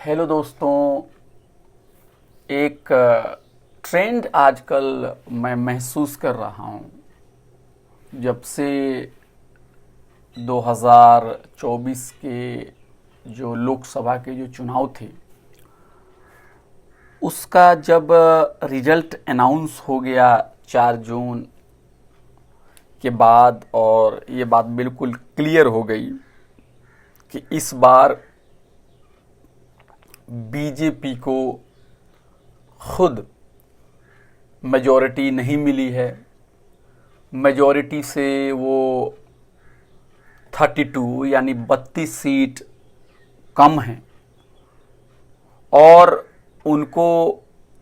Hello दोस्तों। एक trend आजकल मैं महसूस कर रहा हूँ। जब से 2024 के जो लोकसभा के जो चुनाव थे उसका जब रिजल्ट अनाउंस हो गया 4 जून के बाद, और ये बात बिल्कुल क्लियर हो गई कि इस बार बीजेपी को खुद मेजॉरिटी नहीं मिली है। मेजॉरिटी से वो 32 यानी 32 सीट कम हैं और उनको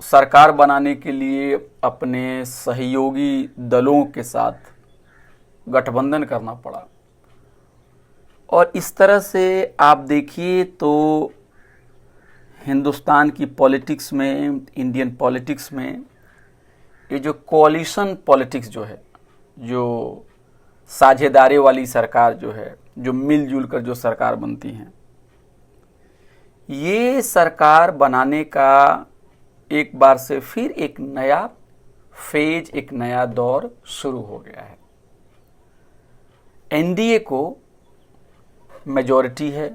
सरकार बनाने के लिए अपने सहयोगी दलों के साथ गठबंधन करना पड़ा। और इस तरह से आप देखिए तो हिंदुस्तान की पॉलिटिक्स में, इंडियन पॉलिटिक्स में ये जो कोalition पॉलिटिक्स जो है, जो साझेदारी वाली सरकार जो है, जो मिलजुल कर जो सरकार बनती हैं, ये सरकार बनाने का एक बार से फिर एक नया फेज, एक नया दौर शुरू हो गया है। एनडीए को मेजॉरिटी है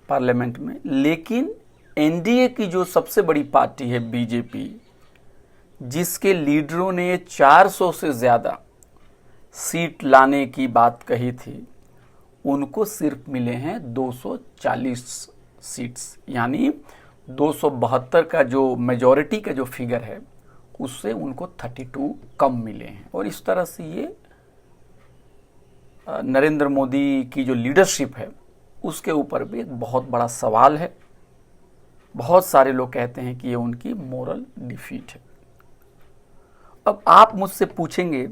पार्लियामेंट में, लेकिन एनडीए की जो सबसे बड़ी पार्टी है बीजेपी, जिसके लीडरों ने 400 से ज़्यादा सीट लाने की बात कही थी, उनको सिर्फ मिले हैं 240 सीट्स, यानी 272 का जो मेजॉरिटी का जो फिगर है उससे उनको 32 कम मिले हैं। और इस तरह से ये नरेंद्र मोदी की जो लीडरशिप है उसके ऊपर भी एक बहुत बड़ा सवाल है। बहुत सारे लोग कहते हैं कि ये उनकी मोरल डिफीट है। अब आप मुझसे पूछेंगे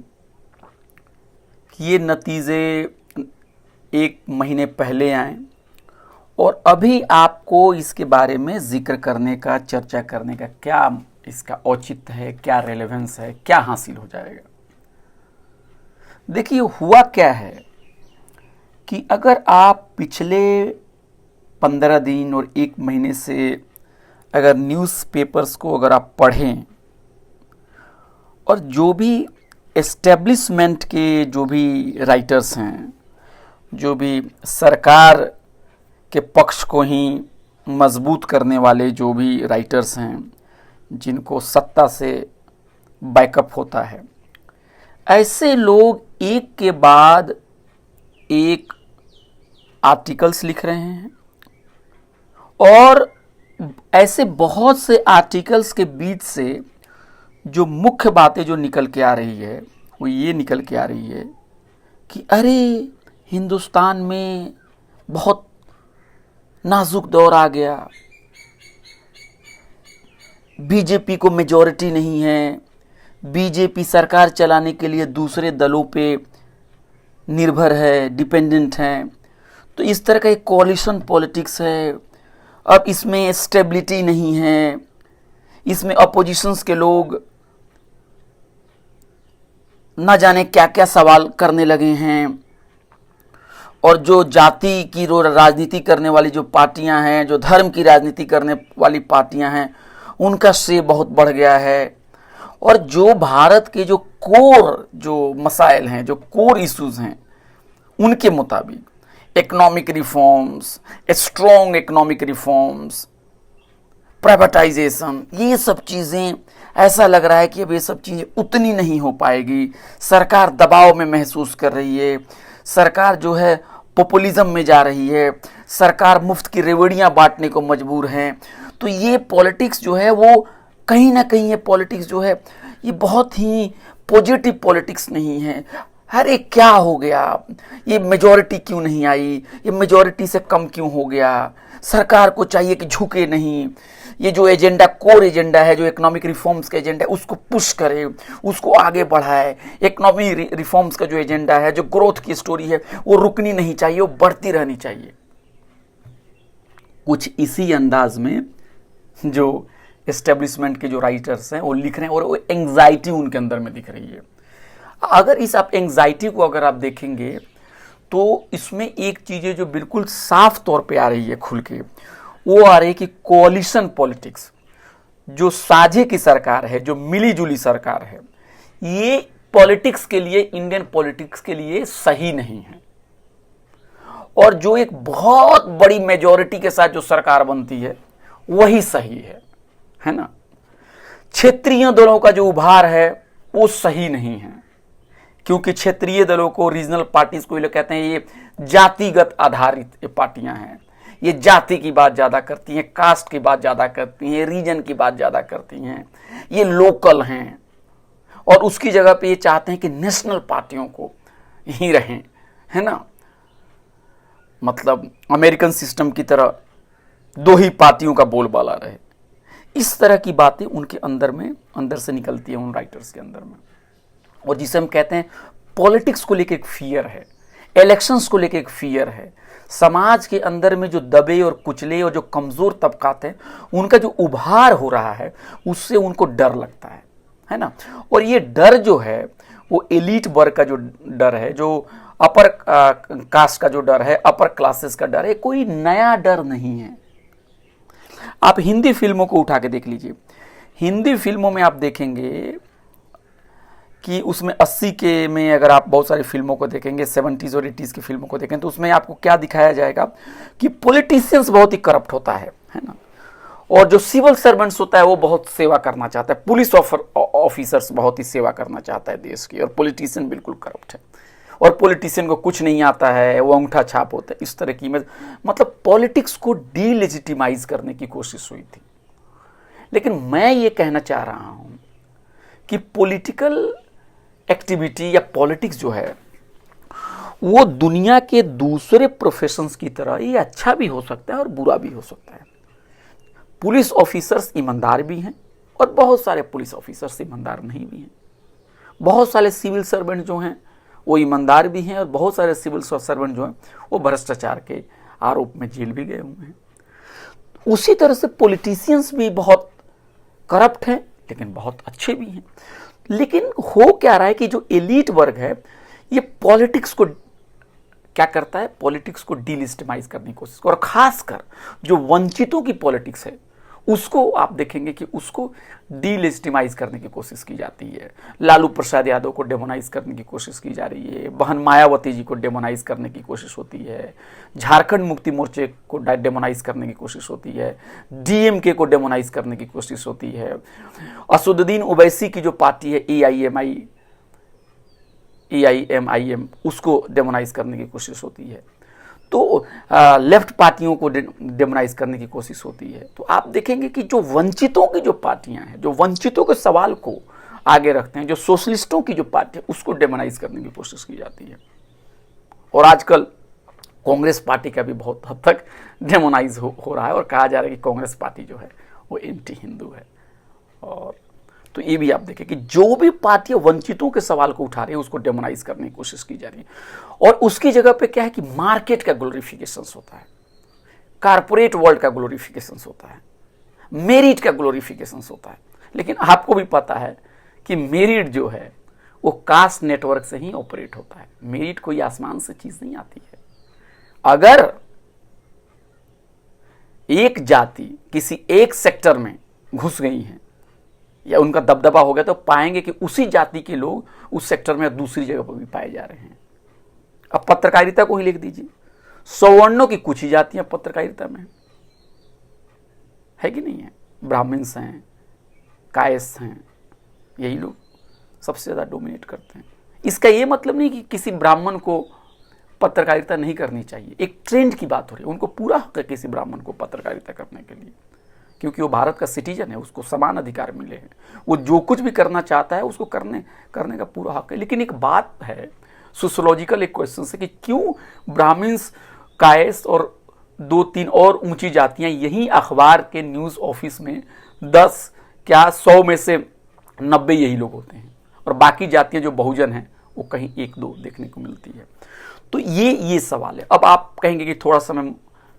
कि ये नतीजे 1 महीने पहले आए और अभी आपको इसके बारे में जिक्र करने का, चर्चा करने का क्या इसका औचित्य है, क्या रेलेवेंस है, क्या हासिल हो जाएगा। देखिए हुआ क्या है कि अगर आप पिछले 15 दिन और 1 महीने से अगर न्यूज़पेपर्स को अगर आप पढ़ें और जो भी एस्टेब्लिशमेंट के जो भी राइटर्स हैं, जो भी सरकार के पक्ष को ही मजबूत करने वाले जो भी राइटर्स हैं, जिनको सत्ता से बैकअप होता है, ऐसे लोग एक के बाद एक आर्टिकल्स लिख रहे हैं। और ऐसे बहुत से आर्टिकल्स के बीच से जो मुख्य बातें जो निकल के आ रही है वो ये निकल के आ रही है कि अरे हिंदुस्तान में बहुत नाजुक दौर आ गया, बीजेपी को मेजॉरिटी नहीं है, बीजेपी सरकार चलाने के लिए दूसरे दलों पे निर्भर है, डिपेंडेंट है। तो इस तरह का एक कोalition पॉलिटिक्स है। अब इसमें स्टेबिलिटी नहीं है, इसमें अपोजिशंस के लोग न जाने क्या क्या सवाल करने लगे हैं। और जो जाति की राजनीति करने वाली जो पार्टियां हैं, जो धर्म की राजनीति करने वाली पार्टियां हैं, उनका श्रेय बहुत बढ़ गया है। और जो भारत के जो कोर जो मसाइल हैं, जो कोर इश्यूज हैं, उनके मुताबिक economic reforms, strong economic reforms, privatisation, ये सब चीज़ें ऐसा लग रहा है कि अब ये सब चीज़ें उतनी नहीं हो पाएगी। सरकार दबाव में महसूस कर रही है, सरकार जो है पॉपुलिज्म में जा रही है, सरकार मुफ्त की रेवड़ियाँ बांटने को मजबूर है। तो ये पॉलिटिक्स जो है वो कहीं ना कहीं, ये पॉलिटिक्स जो है ये बहुत ही पॉजिटिव पॉलिटिक्स नहीं है। अरे क्या हो गया, ये मेजॉरिटी क्यों नहीं आई, ये मेजॉरिटी से कम क्यों हो गया, सरकार को चाहिए कि झुके नहीं, ये जो एजेंडा, कोर एजेंडा है, जो इकोनॉमिक रिफॉर्म्स का एजेंडा है, उसको पुश करे, उसको आगे बढ़ाए। इकोनॉमिक रिफॉर्म्स का जो एजेंडा है, जो ग्रोथ की स्टोरी है, वो रुकनी नहीं चाहिए, वो बढ़ती रहनी चाहिए। कुछ इसी अंदाज में जो एस्टेब्लिशमेंट के जो राइटर्स हैं वो लिख रहे हैं, और वो एंग्जाइटी उनके अंदर में दिख रही है। अगर इस आप एंग्जाइटी को अगर आप देखेंगे तो इसमें एक चीज़ें जो बिल्कुल साफ तौर पे आ रही है खुल के, वो आ रही है कि कोalition पॉलिटिक्स, जो साझे की सरकार है, जो मिली जुली सरकार है, ये पॉलिटिक्स के लिए, इंडियन पॉलिटिक्स के लिए सही नहीं है। और जो एक बहुत बड़ी मेजॉरिटी के साथ जो सरकार बनती है वही सही है ना। क्षेत्रीय दलों का जो उभार है वो सही नहीं है, क्योंकि क्षेत्रीय दलों को, रीजनल पार्टीज को ये लोग कहते हैं ये जातिगत आधारित ये पार्टियां हैं, ये जाति की बात ज्यादा करती हैं, कास्ट की बात ज्यादा करती हैं, रीजन की बात ज्यादा करती हैं, ये लोकल हैं। और उसकी जगह पे ये चाहते हैं कि नेशनल पार्टियों को ही रहें, है ना। मतलब अमेरिकन सिस्टम की तरह दो ही पार्टियों का बोलबाला रहे। इस तरह की बातें उनके अंदर से निकलती है उन राइटर्स के अंदर में। और जिसे हम कहते हैं पॉलिटिक्स को लेकर एक फियर है, इलेक्शंस को लेकर एक फियर है, समाज के अंदर में जो दबे और कुचले और जो कमजोर तबकात हैं उनका जो उभार हो रहा है उससे उनको डर लगता है ना। और ये डर जो है वो एलीट वर्ग का जो डर है, जो अपर कास्ट का जो डर है, अपर क्लासेस का डर है, कोई नया डर नहीं है। आप हिंदी फिल्मों को उठा के देख लीजिए, हिंदी फिल्मों में आप देखेंगे कि उसमें 80 के में अगर आप बहुत सारी फिल्मों को देखेंगे, 70s और 80s की फिल्मों को देखें तो उसमें आपको क्या दिखाया जाएगा कि पॉलिटिशियंस बहुत ही करप्ट होता है ना। और जो सिविल सर्वेंट्स होता है वो बहुत सेवा करना चाहता है, पुलिस ऑफिसर्स बहुत ही सेवा करना चाहता है देश की, और पॉलिटिशियन बिल्कुल करप्ट है, और पॉलिटिशियन को कुछ नहीं आता है, वो अंगूठा छाप होता है। इस तरह की मतलब पॉलिटिक्स को डीलेजिटिमाइज करने की कोशिश हुई थी। लेकिन मैं ये कहना चाह रहा हूं कि पॉलिटिकल एक्टिविटी या पॉलिटिक्स जो है वो दुनिया के दूसरे प्रोफेशंस की तरह ये अच्छा भी हो सकता है और बुरा भी हो सकता है। पुलिस ऑफिसर्स ईमानदार भी हैं और बहुत सारे पुलिस ऑफिसर्स ईमानदार नहीं भी हैं। बहुत सारे सिविल सर्वेंट जो हैं वो ईमानदार भी हैं और बहुत सारे सिविल सर्वेंट जो हैं वो भ्रष्टाचार के आरोप में जेल भी गए हुए हैं। उसी तरह से पॉलिटिशियंस भी बहुत करप्ट हैं लेकिन बहुत अच्छे भी हैं। लेकिन हो क्या रहा है कि जो एलीट वर्ग है ये पॉलिटिक्स को क्या करता है, पॉलिटिक्स को डिलिजिटिमाइज करने की कोशिश, और खासकर जो वंचितों की पॉलिटिक्स है उसको आप देखेंगे कि उसको डिलेजिटिमाइज करने की कोशिश की जाती है। लालू प्रसाद यादव को डेमोनाइज करने की कोशिश की जा रही है, बहन मायावती जी को डेमोनाइज करने की कोशिश होती है, झारखंड मुक्ति मोर्चे को डेमोनाइज करने की कोशिश होती है, डीएमके को डेमोनाइज करने की कोशिश होती है, असदुद्दीन ओवैसी की जो पार्टी है एआईएमआईएम उसको डेमोनाइज करने की कोशिश होती है। तो लेफ्ट पार्टियों को डेमोनाइज करने की कोशिश होती है। तो आप देखेंगे कि जो वंचितों की जो पार्टियां हैं, जो वंचितों के सवाल को आगे रखते हैं, जो सोशलिस्टों की जो पार्टी है उसको डेमोनाइज करने की कोशिश की जाती है। और आजकल कांग्रेस पार्टी का भी बहुत हद तक डेमोनाइज हो रहा है और कहा जा रहा है कि कांग्रेस पार्टी जो है वो एंटी हिंदू है। और तो ये भी आप देखें कि जो भी पार्टियां वंचितों के सवाल को उठा रही है उसको डेमोनाइज करने की कोशिश की जा रही है। और उसकी जगह पे क्या है कि मार्केट का ग्लोरिफिकेशन होता है, कारपोरेट वर्ल्ड का ग्लोरिफिकेशन होता है, मेरिट का ग्लोरिफिकेशन होता है। लेकिन आपको भी पता है कि मेरिट जो है वो कास्ट नेटवर्क से ही ऑपरेट होता है। मेरिट कोई आसमान से चीज नहीं आती है। अगर एक जाति किसी एक सेक्टर में घुस गई है या उनका दबदबा हो गया तो पाएंगे कि उसी जाति के लोग उस सेक्टर में दूसरी जगह पर भी पाए जा रहे हैं। अब पत्रकारिता को ही लिख दीजिए, सवर्णों की कुछ ही जातियां पत्रकारिता में है कि नहीं है, ब्राह्मण्स हैं, कायस्थ हैं, यही लोग सबसे ज्यादा डोमिनेट करते हैं। इसका यह मतलब नहीं कि किसी ब्राह्मण को पत्रकारिता नहीं करनी चाहिए, एक ट्रेंड की बात हो रही है। उनको पूरा हक है किसी ब्राह्मण को पत्रकारिता करने के लिए, क्योंकि वो भारत का सिटीजन है, उसको समान अधिकार मिले हैं, वो जो कुछ भी करना चाहता है उसको करने का पूरा हक है। लेकिन एक बात है, सोशियोलॉजिकल एक क्वेश्चन है कि क्यों ब्राह्मण्स, कायस्थ और 2-3 और ऊंची जातियां यही अखबार के न्यूज ऑफिस में 10 क्या 100 में से 90 यही लोग होते हैं, और बाकी जातियां जो बहुजन हैं वो कहीं 1-2 देखने को मिलती है। तो ये सवाल है। अब आप कहेंगे कि थोड़ा सा मैं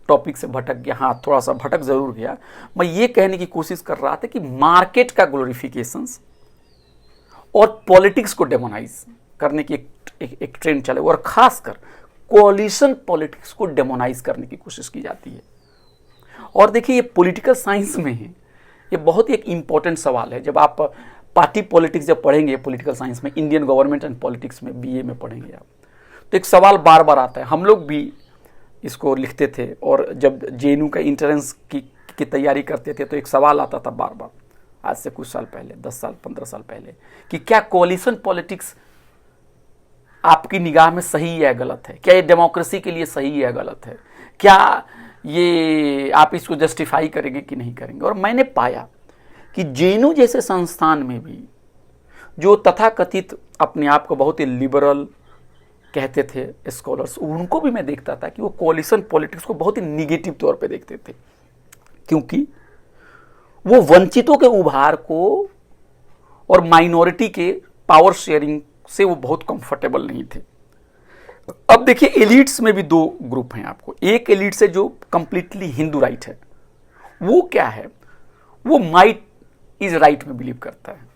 टॉपिक से भटक गया, हाँ थोड़ा सा भटक जरूर गया। मैं ये कहने की कोशिश कर रहा था कि मार्केट का ग्लोरिफिकेशंस और पॉलिटिक्स को डेमोनाइज करने की एक ट्रेंड चले, और खासकर कोलिशन पॉलिटिक्स को डेमोनाइज करने की कोशिश की जाती है। और देखिए ये पॉलिटिकल साइंस में है, ये बहुत ही एक इम्पॉर्टेंट सवाल है। जब आप पार्टी पॉलिटिक्स जब पढ़ेंगे पॉलिटिकल साइंस में, इंडियन गवर्नमेंट एंड पॉलिटिक्स में बीए में पढ़ेंगे आप, तो एक सवाल बार बार आता है। हम लोग भी इसको लिखते थे और जब जेएनयू का इंट्रेंस की तैयारी करते थे तो एक सवाल आता था बार बार, आज से कुछ साल पहले, 10 साल 15 साल पहले, कि क्या कोलिशन पॉलिटिक्स आपकी निगाह में सही है या गलत है? क्या ये डेमोक्रेसी के लिए सही है या गलत है? क्या ये आप इसको जस्टिफाई करेंगे कि नहीं करेंगे? और मैंने पाया कि जेएनयू जैसे संस्थान में भी जो तथाकथित अपने आप को बहुत ही लिबरल कहते थे स्कॉलर्स, उनको भी मैं देखता था कि वो कोलिशन पॉलिटिक्स को बहुत ही निगेटिव तौर पे देखते थे, क्योंकि वो वंचितों के उभार को और माइनॉरिटी के पावर शेयरिंग से वो बहुत कंफर्टेबल नहीं थे। अब देखिए एलिट्स में भी दो ग्रुप हैं आपको। एक एलिट्स है जो कंप्लीटली हिंदू राइट है, वो क्या है, वो माइट इज राइट में बिलीव करता है,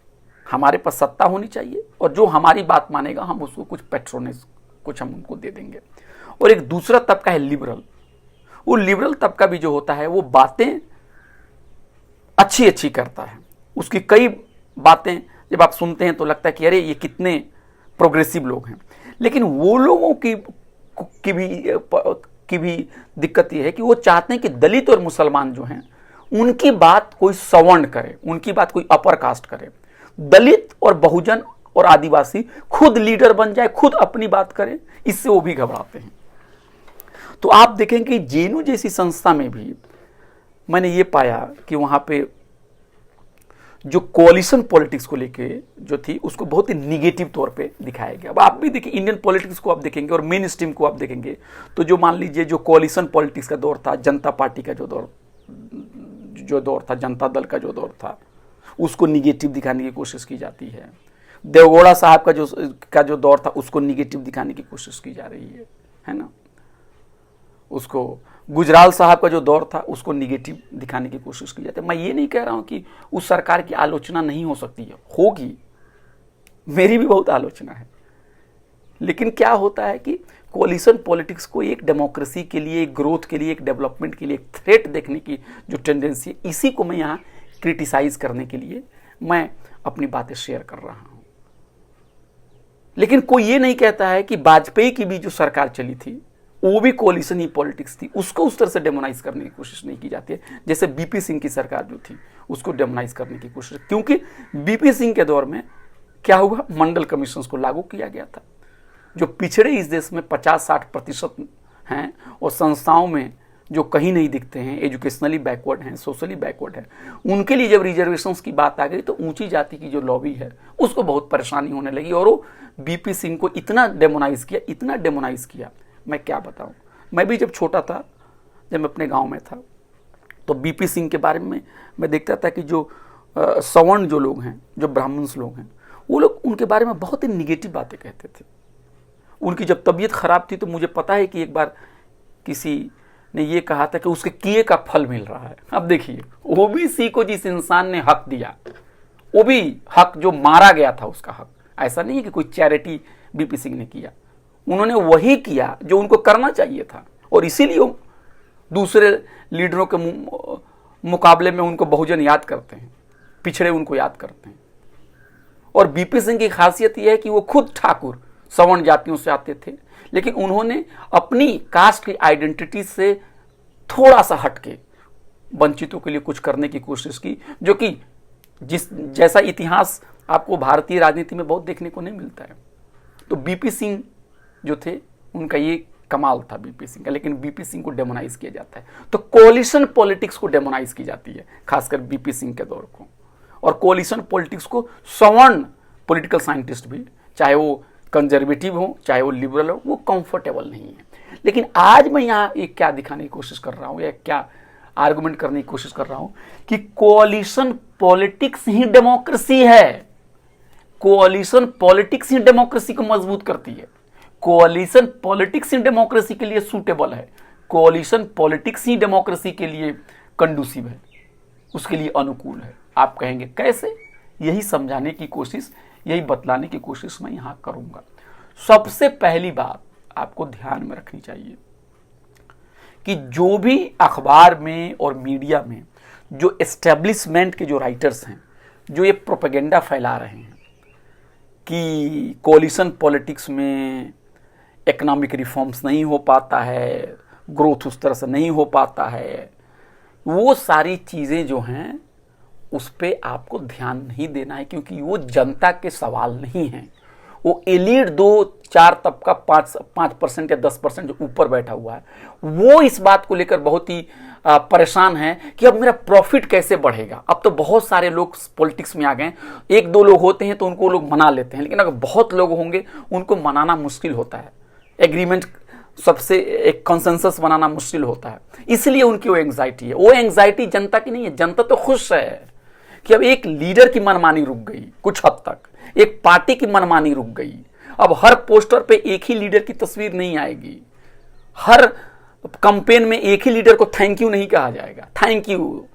हमारे पास सत्ता होनी चाहिए और जो हमारी बात मानेगा हम उसको कुछ पेट्रोनेज कुछ हम उनको दे देंगे। और एक दूसरा तबका है लिबरल। वो लिबरल तबका भी जो होता है वो बातें अच्छी अच्छी करता है, उसकी कई बातें जब आप सुनते हैं तो लगता है कि अरे ये कितने प्रोग्रेसिव लोग हैं। लेकिन वो लोगों की भी दिक्कत ये है कि वो चाहते हैं कि दलित और मुसलमान जो हैं उनकी बात कोई सवर्ण करे, उनकी बात कोई अपर कास्ट करे। दलित और बहुजन और आदिवासी खुद लीडर बन जाए, खुद अपनी बात करें, इससे वो भी घबराते हैं। तो आप देखें कि जेएनयू जैसी संस्था में भी मैंने ये पाया कि वहाँ पे जो कोलिशन पॉलिटिक्स को लेके जो थी उसको बहुत ही निगेटिव तौर पे दिखाया गया। अब आप भी देखिए इंडियन पॉलिटिक्स को आप देखेंगे और मेन स्ट्रीम को आप देखेंगे तो जो मान लीजिए जो कोलिशन पॉलिटिक्स का दौर था, जनता पार्टी का जो दौर था, जनता दल का जो दौर था, उसको निगेटिव दिखाने की कोशिश की जाती है। देवगौड़ा साहब का जो दौर था उसको निगेटिव दिखाने की कोशिश की जा रही है ना। उसको गुजराल साहब का जो दौर था उसको निगेटिव दिखाने की कोशिश की जाती है। मैं ये नहीं कह रहा हूं कि उस सरकार की आलोचना नहीं हो सकती है, होगी, मेरी भी बहुत आलोचना है। लेकिन क्या होता है कि कोलिशन पॉलिटिक्स को एक डेमोक्रेसी के लिए, एक ग्रोथ के लिए, एक डेवलपमेंट के लिए एक थ्रेट देखने की जो टेंडेंसी है, इसी को मैं यहाँ क्रिटिसाइज करने के लिए मैं अपनी बातें शेयर कर रहा हूँ। लेकिन कोई ये नहीं कहता है कि वाजपेयी की भी जो सरकार चली थी वो भी कोलिशन ही पॉलिटिक्स थी, उसको उस तरह से डेमोनाइज करने की कोशिश नहीं की जाती है जैसे बीपी सिंह की सरकार जो थी उसको डेमोनाइज करने की कोशिश। क्योंकि बीपी सिंह के दौर में क्या हुआ, मंडल कमीशन को लागू किया गया था। जो पिछड़े इस देश में 50-60% हैं और संस्थाओं में जो कहीं नहीं दिखते हैं, एजुकेशनली बैकवर्ड हैं, सोशली बैकवर्ड हैं, उनके लिए जब रिजर्वेशंस की बात आ गई तो ऊंची जाति की जो लॉबी है उसको बहुत परेशानी होने लगी और वो बीपी सिंह को इतना डेमोनाइज किया, मैं क्या बताऊं। मैं भी जब छोटा था, जब मैं अपने गांव में था, तो बीपी सिंह के बारे में मैं देखता था कि जो सवर्ण जो लोग हैं, जो ब्राह्मण्स लोग हैं, वो लोग उनके बारे में बहुत ही निगेटिव बातें कहते थे। उनकी जब तबीयत खराब थी तो मुझे पता है कि एक बार किसी ने ये कहा था कि उसके किए का फल मिल रहा है। अब देखिए ओबीसी को जिस इंसान ने हक दिया, वो भी हक जो मारा गया था उसका हक, ऐसा नहीं है कि कोई चैरिटी बीपी सिंह ने किया, उन्होंने वही किया जो उनको करना चाहिए था। और इसीलिए दूसरे लीडरों के मुकाबले में उनको बहुजन याद करते हैं, पिछड़े उनको याद करते हैं। और बीपी सिंह की खासियत यह है कि वो खुद ठाकुर सवर्ण जातियों से आते थे, लेकिन उन्होंने अपनी कास्ट की आइडेंटिटी से थोड़ा सा हटके वंचितों के लिए कुछ करने की कोशिश की, जो कि जैसा इतिहास आपको भारतीय राजनीति में बहुत देखने को नहीं मिलता है। तो बीपी सिंह जो थे उनका ये कमाल था बीपी सिंह का। लेकिन बीपी सिंह को डेमोनाइज किया जाता है, तो कोलिशन पॉलिटिक्स को डेमोनाइज की जाती है, खासकर बीपी सिंह के दौर को। और कोलिशन पॉलिटिक्स को सवर्ण पॉलिटिकल साइंटिस्ट भी, चाहे वो कंजर्वेटिव हो चाहे वो लिबरल हो, वो कंफर्टेबल नहीं है। लेकिन आज मैं यहाँ एक क्या दिखाने की कोशिश कर रहा हूँ या क्या आर्गुमेंट करने की कोशिश कर रहा हूँ कि कोलिशन पॉलिटिक्स ही डेमोक्रेसी है। कोलिशन पॉलिटिक्स ही डेमोक्रेसी को मजबूत करती है। कोलिशन पॉलिटिक्स ही डेमोक्रेसी के लिए सूटेबल है। कोलिशन पॉलिटिक्स ही डेमोक्रेसी के लिए कंडूसिव है, उसके लिए अनुकूल है। आप कहेंगे कैसे? यही समझाने की कोशिश, यही बतलाने की कोशिश मैं यहां करूंगा। सबसे पहली बात आपको ध्यान में रखनी चाहिए कि जो भी अखबार में और मीडिया में जो एस्टेब्लिशमेंट के जो राइटर्स हैं, जो ये प्रोपेगेंडा फैला रहे हैं कि कोलिशन पॉलिटिक्स में इकोनॉमिक रिफॉर्म्स नहीं हो पाता है, ग्रोथ उस तरह से नहीं हो पाता है, वो सारी चीज़ें जो हैं उस पर आपको ध्यान नहीं देना है, क्योंकि वो जनता के सवाल नहीं हैं। वो एलीट 2-4 तबका 5% या 10% जो ऊपर बैठा हुआ है, वो इस बात को लेकर बहुत ही परेशान है कि अब मेरा प्रॉफिट कैसे बढ़ेगा। अब तो बहुत सारे लोग पॉलिटिक्स में आ गए, 1-2 लोग होते हैं तो उनको लोग मना लेते हैं, लेकिन अगर बहुत लोग होंगे उनको मनाना मुश्किल होता है, एग्रीमेंट सबसे एक कंसेंसस बनाना मुश्किल होता है। इसलिए उनकी वो एंग्जाइटी है। वो एंग्जाइटी जनता की नहीं है, जनता तो खुश है कि अब एक लीडर की मनमानी रुक गई, कुछ हद तक एक पार्टी की मनमानी रुक गई। अब हर पोस्टर पे एक ही लीडर की तस्वीर नहीं आएगी, हर कैंपेन में एक ही लीडर को थैंक यू नहीं कहा जाएगा। थैंक यू,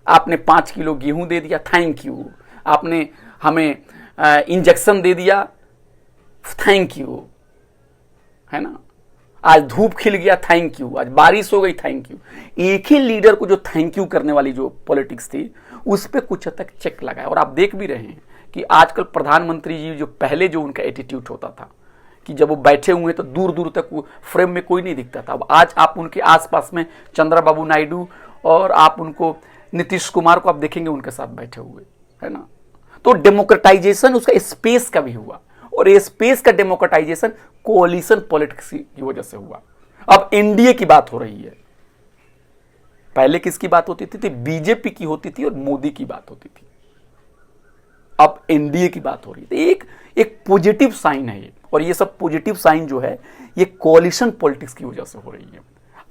आपने 5 किलो गेहूं दे दिया, थैंक यू, आपने हमें इंजेक्शन दे दिया, थैंक यू, है ना, आज धूप खिल गया, थैंक यू, आज बारिश हो गई, थैंक यू। एक ही लीडर को जो थैंक यू करने वाली जो पॉलिटिक्स थी उस पर कुछ हद तक चेक लगा है। और आप देख भी रहे हैं कि आजकल प्रधानमंत्री जी जो पहले जो उनका एटीट्यूड होता था कि जब वो बैठे हुए तो दूर दूर तक वो फ्रेम में कोई नहीं दिखता था, अब आज आप उनके आसपास में चंद्रबाबू नायडू और आप उनको नीतीश कुमार को आप देखेंगे उनके साथ बैठे हुए, है ना। तो डेमोक्रेटाइजेशन उसका स्पेस का भी हुआ, और ये स्पेस का डेमोक्रेटाइजेशन कोalition पॉलिटिक्स की वजह से हुआ। अब एनडीए की बात हो रही है, पहले किसकी बात होती थी? बीजेपी की होती थी और मोदी की बात होती थी। अब एनडीए की बात हो रही है। एक पॉजिटिव साइन है ये, और ये सब पॉजिटिव साइन जो है ये कोalition पॉलिटिक्स की वजह से हो रही है।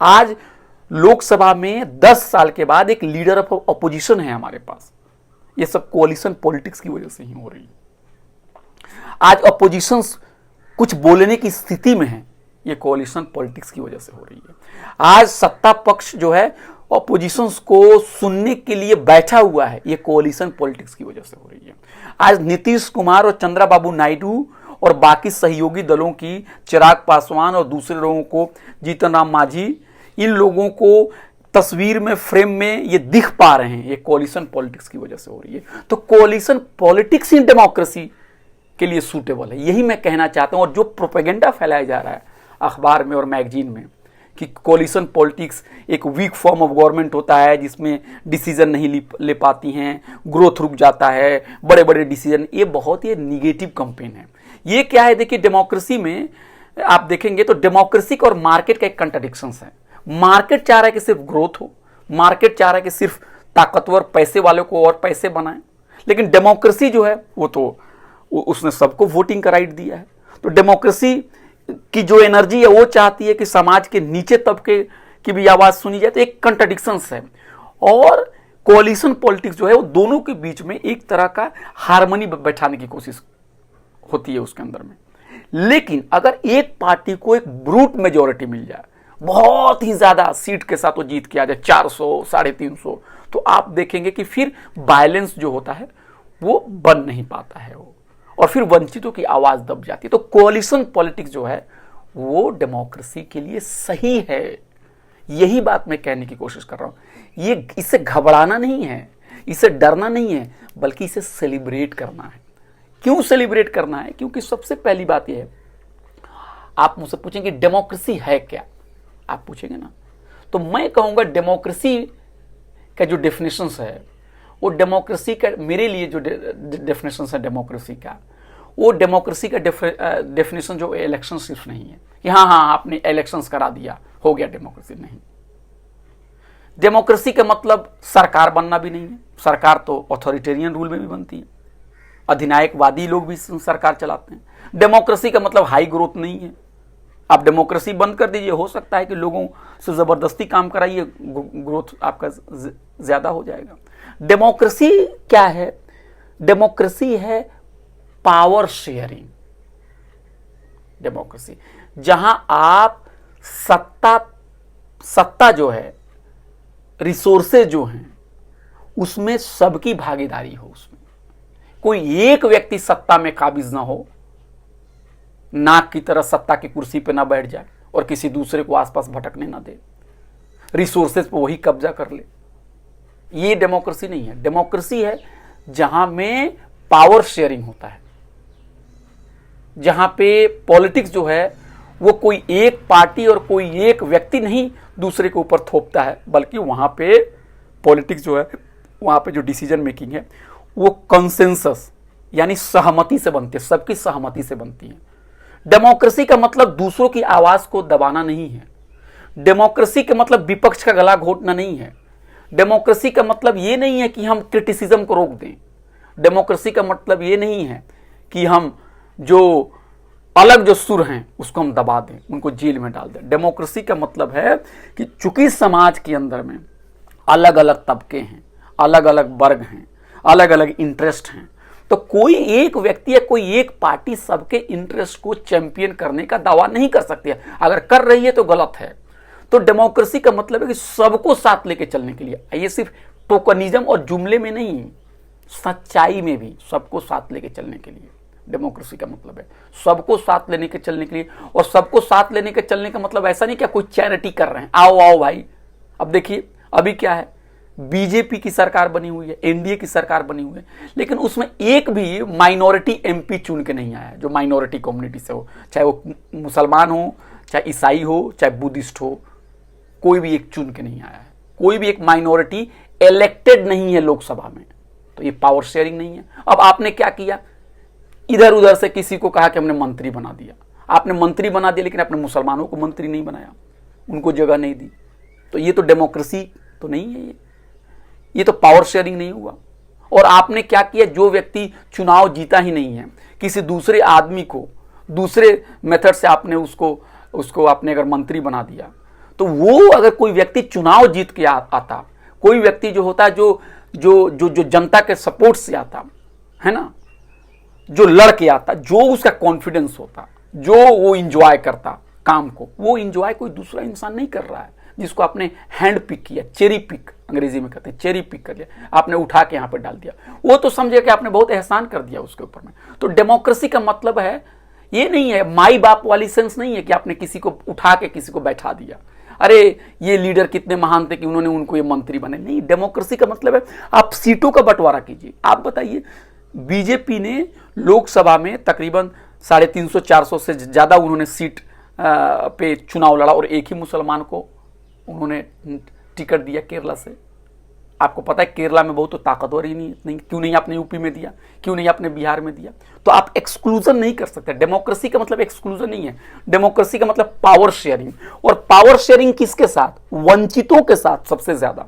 आज लोकसभा में 10 साल के बाद एक लीडर ऑफ अपोजिशन है हमारे पास, ये सब कोalition पॉलिटिक्स की वजह से ही हो रही है। आज अपोजिशन कुछ बोलने की स्थिति में है, ये कोalition पॉलिटिक्स की वजह से हो रही है। आज सत्ता पक्ष जो है अपोजिशन को सुनने के लिए बैठा हुआ है, ये कोalition पॉलिटिक्स की वजह से हो रही है। आज नीतीश कुमार और चंद्रबाबू नायडू और बाकी सहयोगी दलों की, चिराग पासवान और दूसरे लोगों को, जीतन राम मांझी, इन लोगों को तस्वीर में, फ्रेम में ये दिख पा रहे हैं, ये कोalition पॉलिटिक्स की वजह से हो रही है। तो कोalition पॉलिटिक्स इन डेमोक्रेसी के लिए सूटेबल है, यही मैं कहना चाहता हूं। और जो प्रोपेगेंडा फैलाया जा रहा है अखबार में और मैगजीन में कि कोalition पॉलिटिक्स एक वीक फॉर्म ऑफ गवर्नमेंट होता है जिसमें डिसीजन नहीं ले पाती हैं, ग्रोथ रुक जाता है, बड़े बड़े डिसीजन, ये बहुत ही निगेटिव कैंपेन है। ये क्या है, देखिए डेमोक्रेसी में आप देखेंगे तो डेमोक्रेसी का और मार्केट का एक कंट्राडिक्शन है। मार्केट चाह रहा है कि सिर्फ ग्रोथ हो, मार्केट चाह रहा है कि सिर्फ ताकतवर पैसे वालों को और पैसे बनाएं, लेकिन डेमोक्रेसी जो है वो तो उसने सबको वोटिंग का राइट दिया है। तो डेमोक्रेसी की जो एनर्जी है वो चाहती है कि समाज के नीचे तबके की भी आवाज सुनी जाए। तो एक कंट्राडिक्शंस है, और कोalition पॉलिटिक्स जो है वो दोनों के बीच में एक तरह का हार्मनी बैठाने की कोशिश होती है उसके अंदर में। लेकिन अगर एक पार्टी को एक ब्रूट मेजोरिटी मिल जाए, बहुत ही ज्यादा सीट के साथ वो जीत के आ जाए, 400, 350, तो आप देखेंगे कि फिर बैलेंस जो होता है वो बन नहीं पाता है वो, और फिर वंचितों की आवाज दब जाती है। तो कोalition पॉलिटिक्स जो है वो डेमोक्रेसी के लिए सही है, यही बात मैं कहने की कोशिश कर रहा हूं। ये इससे घबराना नहीं है, इससे डरना नहीं है, बल्कि इसे सेलिब्रेट करना है। क्यों सेलिब्रेट करना है? क्योंकि सबसे पहली बात यह है, आप मुझसे पूछेंगे डेमोक्रेसी है क्या, आप पूछेंगे ना, तो मैं कहूंगा डेमोक्रेसी का जो डेफिनेशन है वो डेमोक्रेसी का, मेरे लिए जो डेफिनेशन है डेमोक्रेसी का, वो डेमोक्रेसी का डेफिनेशन जो इलेक्शन सिर्फ नहीं है कि हाँ आपने इलेक्शंस करा दिया हो गया डेमोक्रेसी, नहीं। डेमोक्रेसी का मतलब सरकार बनना भी नहीं है, सरकार तो ऑथोरिटेरियन रूल में भी बनती है, अधिनायकवादी लोग भी सरकार चलाते हैं। डेमोक्रेसी का मतलब हाई ग्रोथ नहीं है, आप डेमोक्रेसी बंद कर दीजिए, हो सकता है कि लोगों से जबरदस्ती काम कराइए, ग्रोथ आपका ज्यादा हो जाएगा। डेमोक्रेसी क्या है? डेमोक्रेसी है पावर शेयरिंग डेमोक्रेसी, जहां आप सत्ता जो है, रिसोर्सेज जो हैं, उसमें सबकी भागीदारी हो, उसमें कोई एक व्यक्ति सत्ता में काबिज ना हो, नाक की तरह सत्ता की कुर्सी पे ना बैठ जाए और किसी दूसरे को आसपास भटकने ना दे। रिसोर्सेज पर वही कब्जा कर ले। ये डेमोक्रेसी नहीं है। डेमोक्रेसी है जहां में पावर शेयरिंग होता है, जहां पे पॉलिटिक्स जो है वो कोई एक पार्टी और कोई एक व्यक्ति नहीं दूसरे के ऊपर थोपता है, बल्कि वहां पे पॉलिटिक्स जो है, वहां पे जो डिसीजन मेकिंग है वो कंसेंसस यानी सहमति से बनती है, सबकी सहमति से बनती है। डेमोक्रेसी का मतलब दूसरों की आवाज को दबाना नहीं है। डेमोक्रेसी का मतलब विपक्ष का गला घोटना नहीं है। डेमोक्रेसी का मतलब ये नहीं है कि हम क्रिटिसिज्म को रोक दें। डेमोक्रेसी का मतलब ये नहीं है कि हम जो अलग जो सुर हैं उसको हम दबा दें, उनको जेल में डाल दें। डेमोक्रेसी का मतलब है कि चूंकि समाज के अंदर में अलग अलग तबके हैं, अलग अलग वर्ग हैं, अलग अलग इंटरेस्ट हैं, तो कोई एक व्यक्ति या कोई एक पार्टी सबके इंटरेस्ट को चैंपियन करने का दावा नहीं कर सकती है। अगर कर रही है तो गलत है। तो डेमोक्रेसी का मतलब है कि सबको साथ लेके चलने के लिए, ये सिर्फ टोकनिज्म और जुमले में नहीं, सच्चाई में भी सबको साथ लेके चलने के लिए डेमोक्रेसी का मतलब है। सबको साथ लेने के चलने के लिए, और सबको साथ लेने के चलने का मतलब ऐसा नहीं कि कोई चैरिटी कर रहे हैं, आओ आओ भाई। अब देखिए अभी क्या है, बीजेपी की सरकार बनी हुई है, एनडीए की सरकार बनी हुई है, लेकिन उसमें एक भी माइनॉरिटी एमपी चुन के नहीं आया जो माइनॉरिटी कम्युनिटी से हो, चाहे वो मुसलमान हो, चाहे ईसाई हो, चाहे बुद्धिस्ट हो, कोई भी एक चुन के नहीं आया है। कोई भी एक माइनॉरिटी इलेक्टेड नहीं है लोकसभा में। तो ये पावर शेयरिंग नहीं है। अब आपने क्या किया, इधर उधर से किसी को कहा कि हमने मंत्री बना दिया। आपने मंत्री बना दिया, लेकिन अपने मुसलमानों को मंत्री नहीं बनाया, उनको जगह नहीं दी। तो ये तो डेमोक्रेसी तो नहीं है, ये तो पावर शेयरिंग नहीं हुआ। और आपने क्या किया, जो व्यक्ति चुनाव जीता ही नहीं है, किसी दूसरे आदमी को दूसरे मेथड से आपने उसको आपने अगर मंत्री बना दिया, तो वो अगर कोई व्यक्ति चुनाव जीत के आता, कोई व्यक्ति जो होता है जो जनता के सपोर्ट से आता है ना, जो लड़ के आता, जो उसका कॉन्फिडेंस होता, जो वो इंजॉय करता काम को, वो इंजॉय कोई दूसरा इंसान नहीं कर रहा है, जिसको आपने हैंड पिक किया, चेरी पिक अंग्रेजी में कहते हैं, चेरी पिक कर लिया, आपने उठा के यहाँ पर डाल दिया, वो तो समझे कि आपने बहुत एहसान कर दिया उसके ऊपर में। तो डेमोक्रेसी का मतलब है ये नहीं है, माई बाप वाली सेंस नहीं है कि आपने किसी को उठा के किसी को बैठा दिया, अरे ये लीडर कितने महान थे कि उन्होंने उनको ये मंत्री बने। नहीं, डेमोक्रेसी का मतलब है आप सीटों का बंटवारा कीजिए। आप बताइए, बीजेपी ने लोकसभा में तकरीबन 350-400 से ज्यादा उन्होंने सीट पे चुनाव लड़ा, और एक ही मुसलमान को उन्होंने टिकट दिया केरला से। आपको पता है केरला में बहुत तो ताकतवर ही नहीं, क्यों नहीं आपने यूपी में दिया, क्यों नहीं आपने बिहार में दिया। तो आप एक्सक्लूजन नहीं कर सकते। डेमोक्रेसी का मतलब एक्सक्लूजन नहीं है, डेमोक्रेसी का मतलब पावर शेयरिंग। और पावर शेयरिंग किसके साथ, वंचितों के साथ सबसे ज्यादा,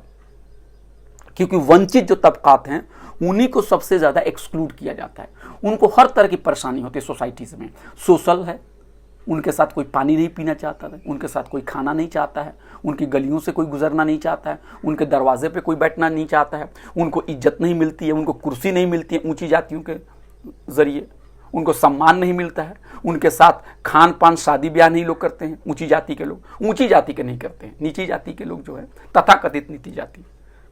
क्योंकि वंचित जो तबकात हैं उन्हीं को सबसे ज्यादा एक्सक्लूड किया जाता है। उनको हर तरह की परेशानी होती है सोसाइटीज में। सोशल है, उनके साथ कोई पानी नहीं पीना चाहता है, उनके साथ कोई खाना नहीं चाहता है, उनकी गलियों से कोई गुजरना नहीं चाहता है, उनके दरवाजे पे कोई बैठना नहीं चाहता है, उनको इज्जत नहीं मिलती है, उनको कुर्सी नहीं मिलती है ऊंची जातियों के जरिए, उनको सम्मान नहीं मिलता है, उनके साथ खान पान शादी ब्याह नहीं लोग करते हैं, ऊंची जाति के लोग, ऊंची जाति के नहीं करते हैं, नीची जाति के लोग जो है, तथाकथित नीची जाति,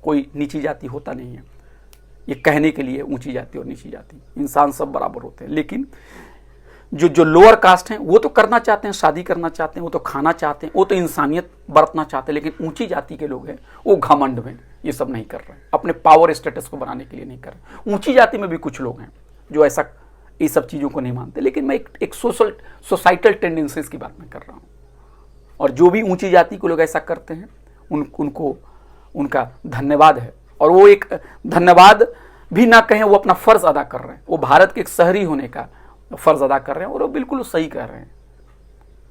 कोई नीची जाति होता नहीं है, ये कहने के लिए ऊंची जाति और नीची जाति, इंसान सब बराबर होते हैं। लेकिन जो लोअर कास्ट हैं वो तो करना चाहते हैं, शादी करना चाहते हैं, वो तो खाना चाहते हैं, वो तो इंसानियत बरतना चाहते हैं, लेकिन ऊंची जाति के लोग हैं वो घमंड में ये सब नहीं कर रहे हैं, अपने पावर स्टेटस को बनाने के लिए नहीं कर रहे। ऊंची जाति में भी कुछ लोग हैं जो ऐसा ये सब चीज़ों को नहीं मानते, लेकिन मैं एक सोसाइटल टेंडेंसीज की बात मैं कर रहा हूँ। और जो भी ऊंची जाति के लोग ऐसा करते हैं उनको उनका धन्यवाद है, और वो एक धन्यवाद भी ना कहें, वो अपना फर्ज अदा कर रहे हैं, वो भारत के एक शहरी होने का फर्ज अदा कर रहे हैं, और वो बिल्कुल सही कर रहे हैं,